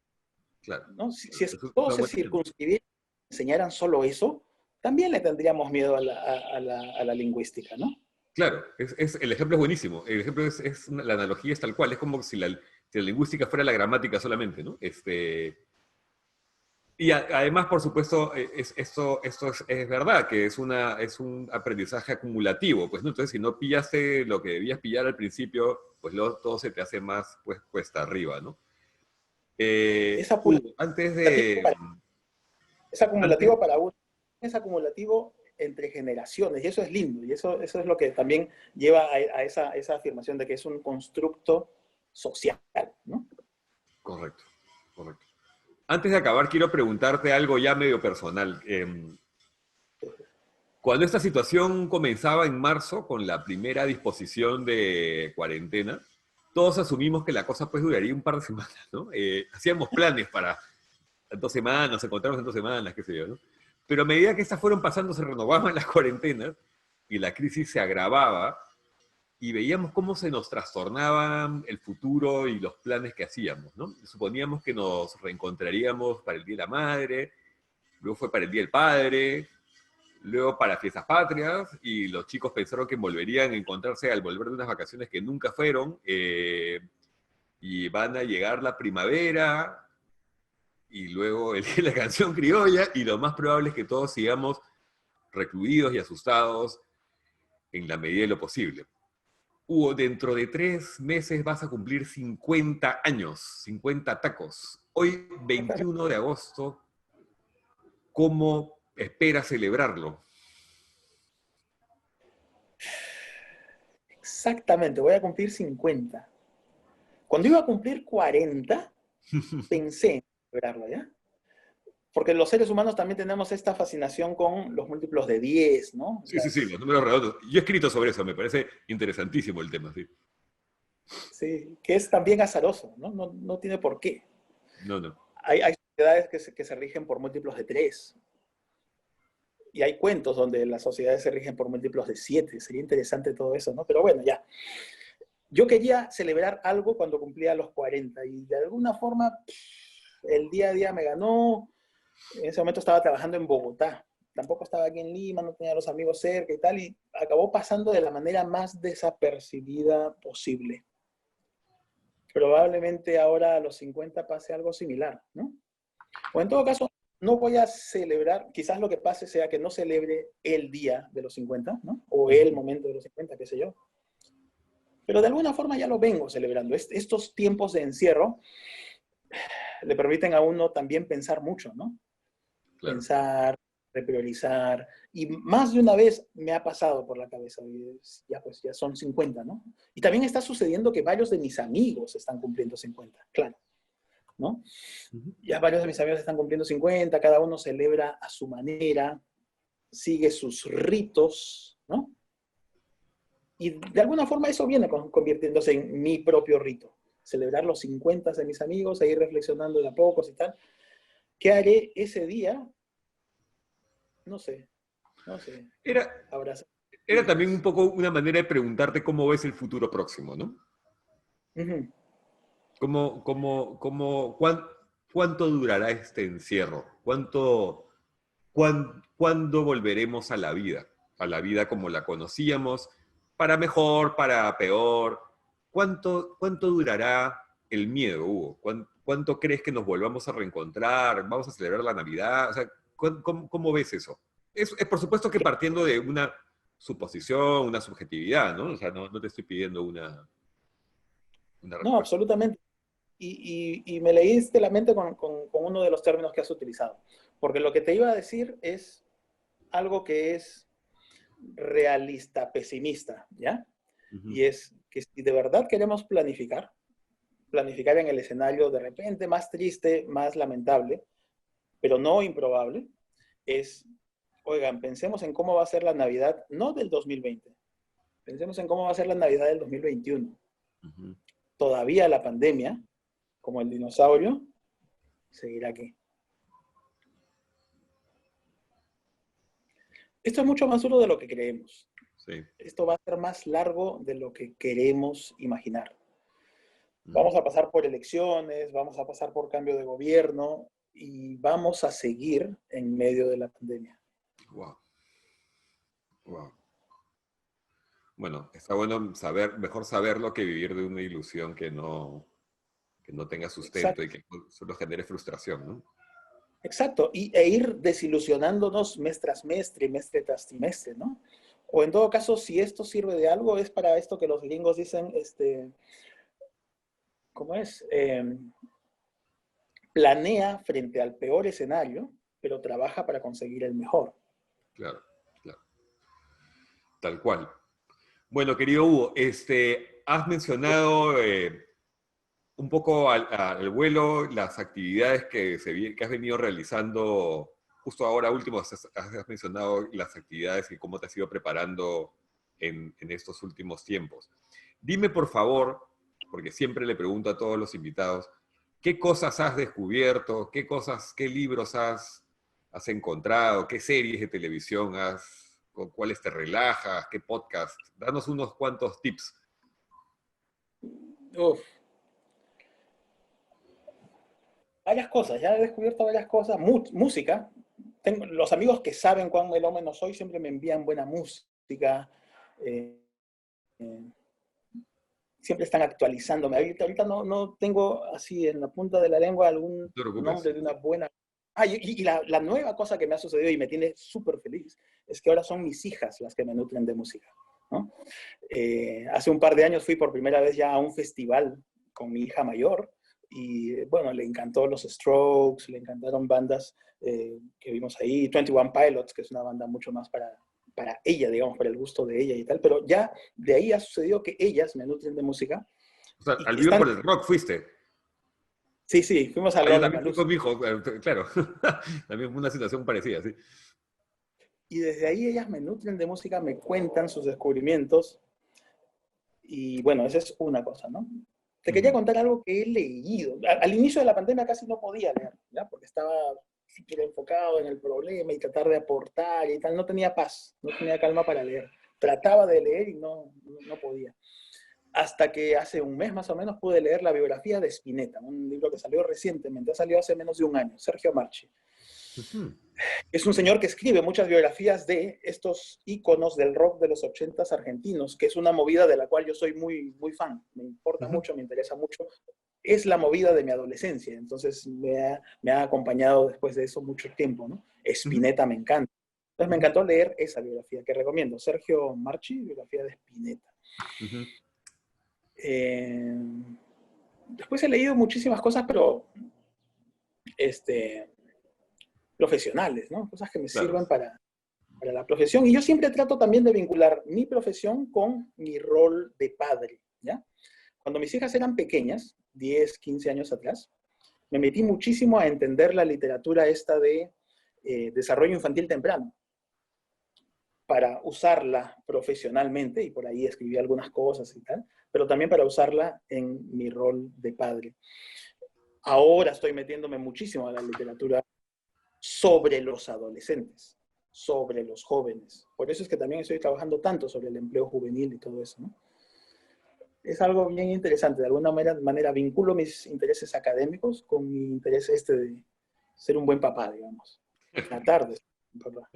Claro. ¿no? Si es que Eso es todos una se buena idea. circunscribieran, enseñaran solo eso, también le tendríamos miedo a la lingüística, ¿no? Claro, el ejemplo es buenísimo. El ejemplo la analogía es tal cual. Es como si la lingüística fuera la gramática solamente, ¿no? Y además, por supuesto, esto es verdad, que es un aprendizaje acumulativo, pues, ¿no? Entonces, si no pillaste lo que debías pillar al principio, pues luego todo se te hace más, pues, cuesta arriba, ¿no? Es Hugo, antes acumulativo de... para, es acumulativo Antes, para uno, es acumulativo entre generaciones, y eso es lindo, y eso es lo que también lleva a esa afirmación de que es un constructo social, ¿no? correcto, correcto. Antes de acabar, quiero preguntarte algo ya medio personal. Cuando esta situación comenzaba en marzo, con la primera disposición de cuarentena, todos asumimos que la cosa pues duraría un par de semanas, ¿no? Hacíamos planes para 2 semanas, encontrarnos en 2 semanas, qué sé yo, ¿no? Pero a medida que estas fueron pasando, se renovaban las cuarentenas y la crisis se agravaba y veíamos cómo se nos trastornaban el futuro y los planes que hacíamos, ¿no? Suponíamos que nos reencontraríamos para el Día de la Madre, luego fue para el Día del Padre, luego para fiestas patrias, y los chicos pensaron que volverían a encontrarse al volver de unas vacaciones que nunca fueron, y van a llegar la primavera, y luego la canción criolla, y lo más probable es que todos sigamos recluidos y asustados en la medida de lo posible. Hugo, dentro de 3 meses vas a cumplir 50 años, 50 tacos. Hoy, 21 de agosto, ¿cómo esperas celebrarlo? Exactamente, voy a cumplir 50. Cuando iba a cumplir 40, pensé en celebrarlo, ¿ya? Porque los seres humanos también tenemos esta fascinación con los múltiplos de 10, ¿no? Sí, sí, sí, los números redondos. Yo he escrito sobre eso, me parece interesantísimo el tema, sí. Sí, que es también azaroso, ¿no? No tiene por qué. No, no. Hay sociedades que se rigen por múltiplos de 3. Y hay cuentos donde las sociedades se rigen por múltiplos de 7. Sería interesante todo eso, ¿no? Pero bueno, ya. Yo quería celebrar algo cuando cumplía los 40 y de alguna forma el día a día me ganó. En ese momento estaba trabajando en Bogotá. Tampoco estaba aquí en Lima, no tenía a los amigos cerca y tal, y acabó pasando de la manera más desapercibida posible. Probablemente ahora a los 50 pase algo similar, ¿no? O en todo caso, no voy a celebrar, quizás lo que pase sea que no celebre el día de los 50, ¿no? O el momento de los 50, qué sé yo. Pero de alguna forma ya lo vengo celebrando. Estos tiempos de encierro le permiten a uno también pensar mucho, ¿no? Claro. Pensar, repriorizar. Y más de una vez me ha pasado por la cabeza, ya pues ya son 50, ¿no? Y también está sucediendo que varios de mis amigos están cumpliendo 50, claro, ¿no? Ya varios de mis amigos están cumpliendo 50, cada uno celebra a su manera, sigue sus ritos, ¿no? Y de alguna forma eso viene convirtiéndose en mi propio rito. Celebrar los 50 de mis amigos, seguir reflexionando de a pocos y tal. ¿Qué haré ese día? No sé, no sé. Era, Abrazo. Era también un poco una manera de preguntarte cómo ves el futuro próximo, ¿no? Ujú. ¿Cuánto durará este encierro? ¿Cuándo volveremos a la vida? A la vida como la conocíamos, para mejor, para peor. ¿Cuánto durará el miedo, Hugo? ¿Cuánto crees que nos volvamos a reencontrar? ¿Vamos a celebrar la Navidad? O sea, ¿cómo ves eso? Es por supuesto que partiendo de una suposición, una subjetividad, ¿no? O sea, no te estoy pidiendo una No, respuesta. absolutamente. Y me leíste la mente con uno de los términos que has utilizado. Porque lo que te iba a decir es algo que es realista, pesimista, ¿ya? Ujú. Y es que si de verdad queremos planificar en el escenario de repente más triste, más lamentable, pero no improbable, es, oigan, pensemos en cómo va a ser la Navidad, no del 2020, pensemos en cómo va a ser la Navidad del 2021. Ujú. Todavía la pandemia, como el dinosaurio, seguirá aquí. Esto es mucho más duro de lo que creemos. Sí. Esto va a ser más largo de lo que queremos imaginar. Mm. Vamos a pasar por elecciones, vamos a pasar por cambio de gobierno y vamos a seguir en medio de la pandemia. Wow. Wow. Bueno, está bueno saber, mejor saberlo que vivir de una ilusión que no tenga sustento y Exacto, que solo genere frustración, ¿no? exacto. E ir desilusionándonos mes tras mes, trimestre tras trimestre, ¿no? O en todo caso, si esto sirve de algo, es para esto que los gringos dicen, ¿cómo es? Planea frente al peor escenario, pero trabaja para conseguir el mejor. Claro, claro. Tal cual. Bueno, querido Hugo, has mencionado un poco al vuelo las actividades que has venido realizando justo ahora último. Has mencionado las actividades y cómo te has ido preparando en estos últimos tiempos. Dime, por favor, porque siempre le pregunto a todos los invitados, ¿qué cosas has descubierto? ¿Qué libros has encontrado? ¿Qué series de televisión con cuáles te relajas? ¿Qué podcast? Danos unos cuantos tips. Uf, varias cosas, ya he descubierto varias cosas. Música. Tengo, los amigos que saben cuán melómano soy siempre me envían buena música. Eh, eh, Siempre están actualizándome. Ahorita no tengo así en la punta de la lengua No algún te preocupes. nombre de una buena. Ah, y la nueva cosa que me ha sucedido y me tiene súper feliz es que ahora son mis hijas las que me nutren de música, ¿no? Hace un par de años fui por primera vez ya a un festival con mi hija mayor y bueno, le encantó los Strokes, le encantaron bandas que vimos ahí, 21 Pilots, que es una banda mucho más para ella, digamos, para el gusto de ella y tal, pero ya de ahí ha sucedido que ellas me nutren de música O sea, y al que Viva están, por el Rock fuiste. sí, sí, fuimos al Ah, yo también fui Lollapalooza con mi hijo, claro. También fue una situación parecida, sí. y desde ahí ellas me nutren de música, me cuentan sus descubrimientos y bueno, esa es una cosa, ¿no? Te quería Ujú. contar algo que he leído. Al inicio de la pandemia casi no podía leer, ¿ya? Porque estaba súper enfocado en el problema y tratar de aportar y tal. No tenía paz, no tenía calma para leer. Trataba de leer y no podía. Hasta que hace un mes más o menos pude leer la biografía de Spinetta, un libro que salió recientemente, ha salido hace menos de un año, Sergio Marchi. Ujú. Es un señor que escribe muchas biografías de estos íconos del rock de los 80s argentinos, que es una movida de la cual yo soy muy fan. Me importa Ujú. mucho, me interesa mucho. Es la movida de mi adolescencia, entonces me ha acompañado después de eso mucho tiempo, ¿no? Ujú. Spinetta me encanta. Entonces me Ujú. encantó leer esa biografía que recomiendo, Sergio Marchi, biografía de Spinetta. Ujú. Eh, Después he leído muchísimas cosas, pero este, profesionales, ¿no? Cosas que me Claro. sirven para la profesión. Y yo siempre trato también de vincular mi profesión con mi rol de padre, ¿ya? Cuando mis hijas eran pequeñas, 10, 15 años atrás, me metí muchísimo a entender la literatura esta de desarrollo infantil temprano para usarla profesionalmente, y por ahí escribí algunas cosas y tal, pero también para usarla en mi rol de padre. Ahora estoy metiéndome muchísimo a la literatura sobre los adolescentes, sobre los jóvenes. Por eso es que también estoy trabajando tanto sobre el empleo juvenil y todo eso, ¿no? Es algo bien interesante. De alguna manera vinculo mis intereses académicos con mi interés de ser un buen papá, digamos. Tratar de ser un buen papá.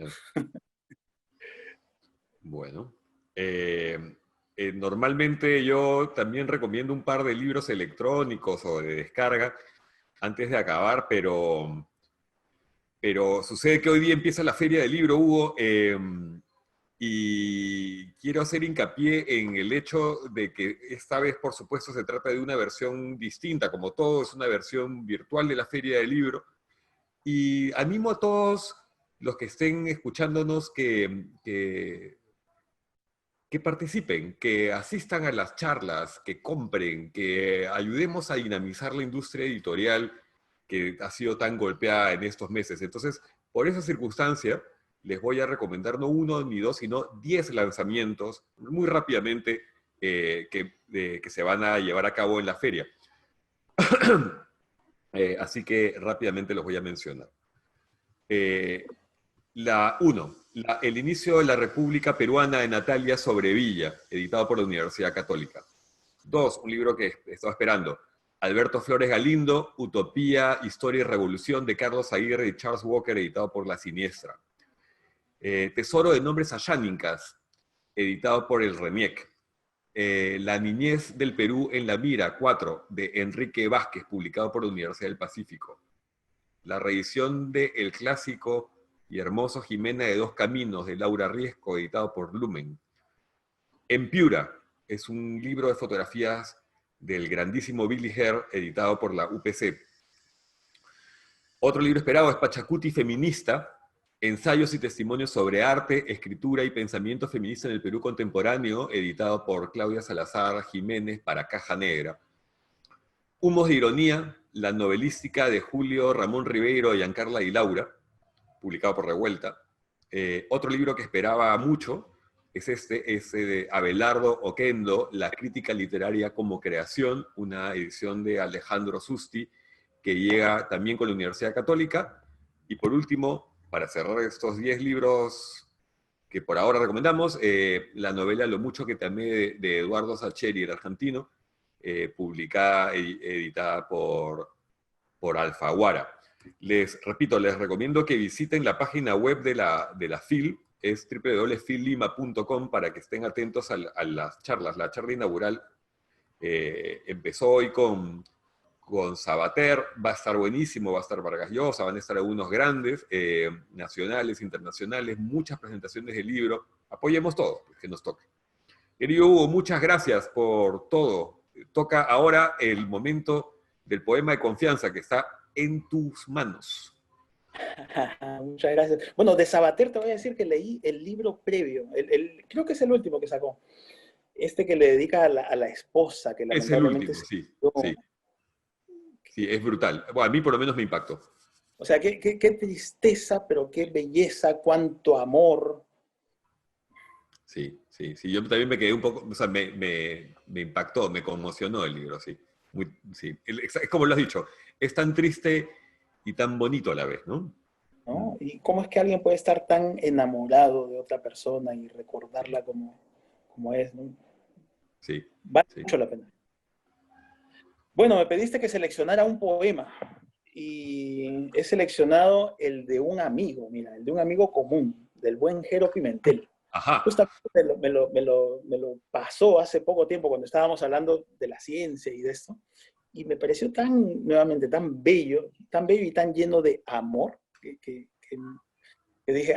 Bueno. Normalmente yo también recomiendo un par de libros electrónicos o de descarga antes de acabar, pero sucede que hoy día empieza la Feria del Libro, Hugo, y quiero hacer hincapié en el hecho de que esta vez, por supuesto, se trata de una versión distinta, como todo, es una versión virtual de la Feria del Libro, y animo a todos los que estén escuchándonos que participen, que asistan a las charlas, que compren, que ayudemos a dinamizar la industria editorial que ha sido tan golpeada en estos meses. Entonces, por esa circunstancia, les voy a recomendar no uno ni dos, sino 10 lanzamientos muy rápidamente que se van a llevar a cabo en la feria. Así que rápidamente los voy a mencionar. El inicio de la República Peruana de Natalia Sobrevilla, editado por la Universidad Católica. 2, un libro que estaba esperando. Alberto Flores Galindo, Utopía, Historia y Revolución, de Carlos Aguirre y Charles Walker, editado por La Siniestra. Tesoro de Nombres Ayánicas, editado por el RENIEC. La Niñez del Perú en la Mira, 4, de Enrique Vázquez, publicado por la Universidad del Pacífico. La reedición de El Clásico y Hermoso Jimena de Dos Caminos, de Laura Riesco, editado por Lumen. En Piura, es un libro de fotografías del grandísimo Billy Hare, editado por la UPC. Otro libro esperado es Pachacuti Feminista, Ensayos y Testimonios sobre Arte, Escritura y Pensamiento Feminista en el Perú Contemporáneo, editado por Claudia Salazar Jiménez para Caja Negra. Humos de Ironía, la novelística de Julio Ramón Ribeiro, Giancarla y Laura, publicado por Revuelta. Otro libro que esperaba mucho es ese de Abelardo Oquendo, La crítica literaria como creación, una edición de Alejandro Susti, que llega también con la Universidad Católica. Y por último, para cerrar estos 10 libros que por ahora recomendamos, la novela Lo mucho que te amé de Eduardo Sacheri, el argentino, publicada, editada por Alfaguara. Les repito, les recomiendo que visiten la página web de la FIL, es www.fillima.com, para que estén atentos a las charlas. La charla inaugural empezó hoy con Sabater, va a estar buenísimo, va a estar Vargas Llosa, van a estar algunos grandes, nacionales, internacionales, muchas presentaciones de libro. Apoyemos todo, que nos toque. Querido Hugo, muchas gracias por todo. Toca ahora el momento del poema de confianza que está en tus manos. Muchas gracias. Bueno, de Sabater te voy a decir que leí el libro previo, creo que es el último que sacó, que le dedica a la esposa, que lamentablemente... Es el último, sí. Sí, es brutal. Bueno, a mí por lo menos me impactó. O sea, qué tristeza, pero qué belleza, cuánto amor. Sí. Yo también me quedé un poco, o sea, me impactó, me conmocionó el libro, sí. Sí. Es como lo has dicho, es tan triste y tan bonito a la vez, ¿no? ¿No? ¿Y cómo es que alguien puede estar tan enamorado de otra persona y recordarla como es, ¿no? Sí. Vale mucho la pena. Bueno, me pediste que seleccionara un poema y he seleccionado el de un amigo, mira, el de un amigo común, del buen Jero Pimentel. Ajá. Justamente me lo pasó hace poco tiempo cuando estábamos hablando de la ciencia y de esto, y me pareció nuevamente tan bello y tan lleno de amor, que dije,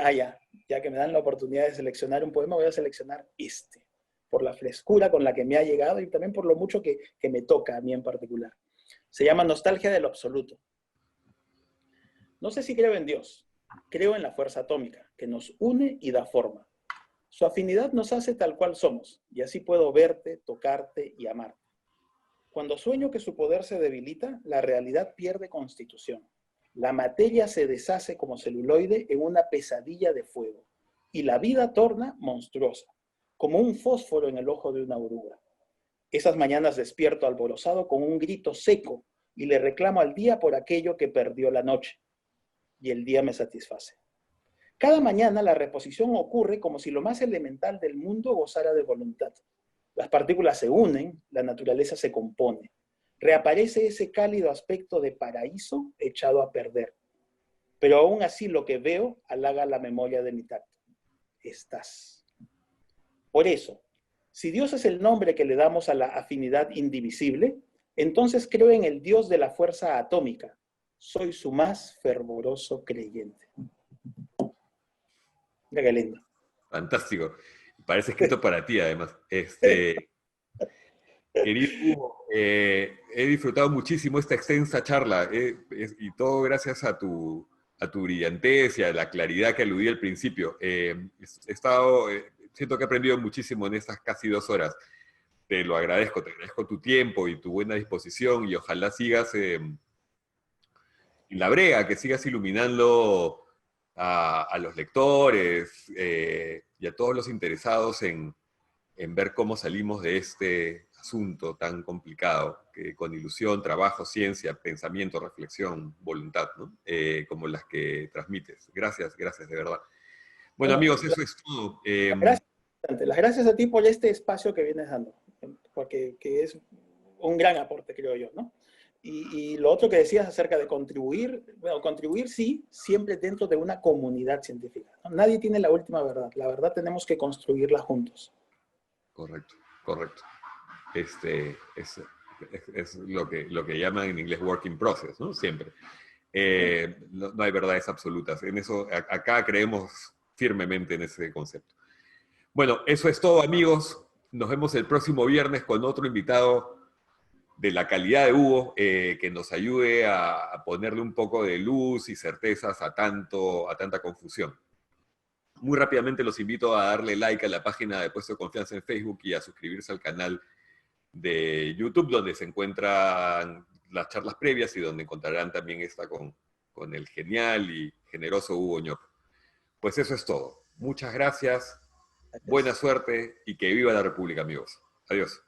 ya que me dan la oportunidad de seleccionar un poema, voy a seleccionar por la frescura con la que me ha llegado y también por lo mucho que me toca a mí en particular. Se llama Nostalgia de lo Absoluto. No sé si creo en Dios, creo en la fuerza atómica, que nos une y da forma. Su afinidad nos hace tal cual somos, y así puedo verte, tocarte y amarte. Cuando sueño que su poder se debilita, la realidad pierde constitución. La materia se deshace como celuloide en una pesadilla de fuego, y la vida torna monstruosa, como un fósforo en el ojo de una oruga. Esas mañanas despierto alborozado con un grito seco, y le reclamo al día por aquello que perdió la noche, y el día me satisface. Cada mañana la reposición ocurre como si lo más elemental del mundo gozara de voluntad. Las partículas se unen, la naturaleza se compone. Reaparece ese cálido aspecto de paraíso echado a perder. Pero aún así lo que veo halaga la memoria de mi tacto. Estás. Por eso, si Dios es el nombre que le damos a la afinidad indivisible, entonces creo en el Dios de la fuerza atómica. Soy su más fervoroso creyente. Mira qué lindo. Fantástico. Parece escrito para ti, además. Querido Hugo, he disfrutado muchísimo esta extensa charla y todo gracias a tu brillantez y a la claridad que aludí al principio. Siento que he aprendido muchísimo en estas casi 2 horas. Te lo agradezco, te agradezco tu tiempo y tu buena disposición y ojalá sigas en la brega, que sigas iluminando a los lectores y a todos los interesados en ver cómo salimos de este asunto tan complicado, que con ilusión, trabajo, ciencia, pensamiento, reflexión, voluntad, ¿no? Como las que transmites. Gracias, gracias, de verdad. Bueno, amigos, eso es todo. Las gracias a ti por este espacio que vienes dando, porque que es un gran aporte, creo yo, ¿no? Y lo otro que decías acerca de contribuir, bueno, contribuir sí, siempre dentro de una comunidad científica, ¿no? Nadie tiene la última verdad. La verdad tenemos que construirla juntos. Correcto, correcto. Es lo que llaman en inglés working process, ¿no? Siempre. No hay verdades absolutas. En eso, acá creemos firmemente en ese concepto. Bueno, eso es todo, amigos. Nos vemos el próximo viernes con otro invitado de la calidad de Hugo, que nos ayude a ponerle un poco de luz y certezas a tanta confusión. Muy rápidamente los invito a darle like a la página de Puesto de Confianza en Facebook y a suscribirse al canal de YouTube, donde se encuentran las charlas previas y donde encontrarán también esta con el genial y generoso Hugo Ñoco. Pues eso es todo. Muchas gracias, buena suerte y que viva la República, amigos. Adiós.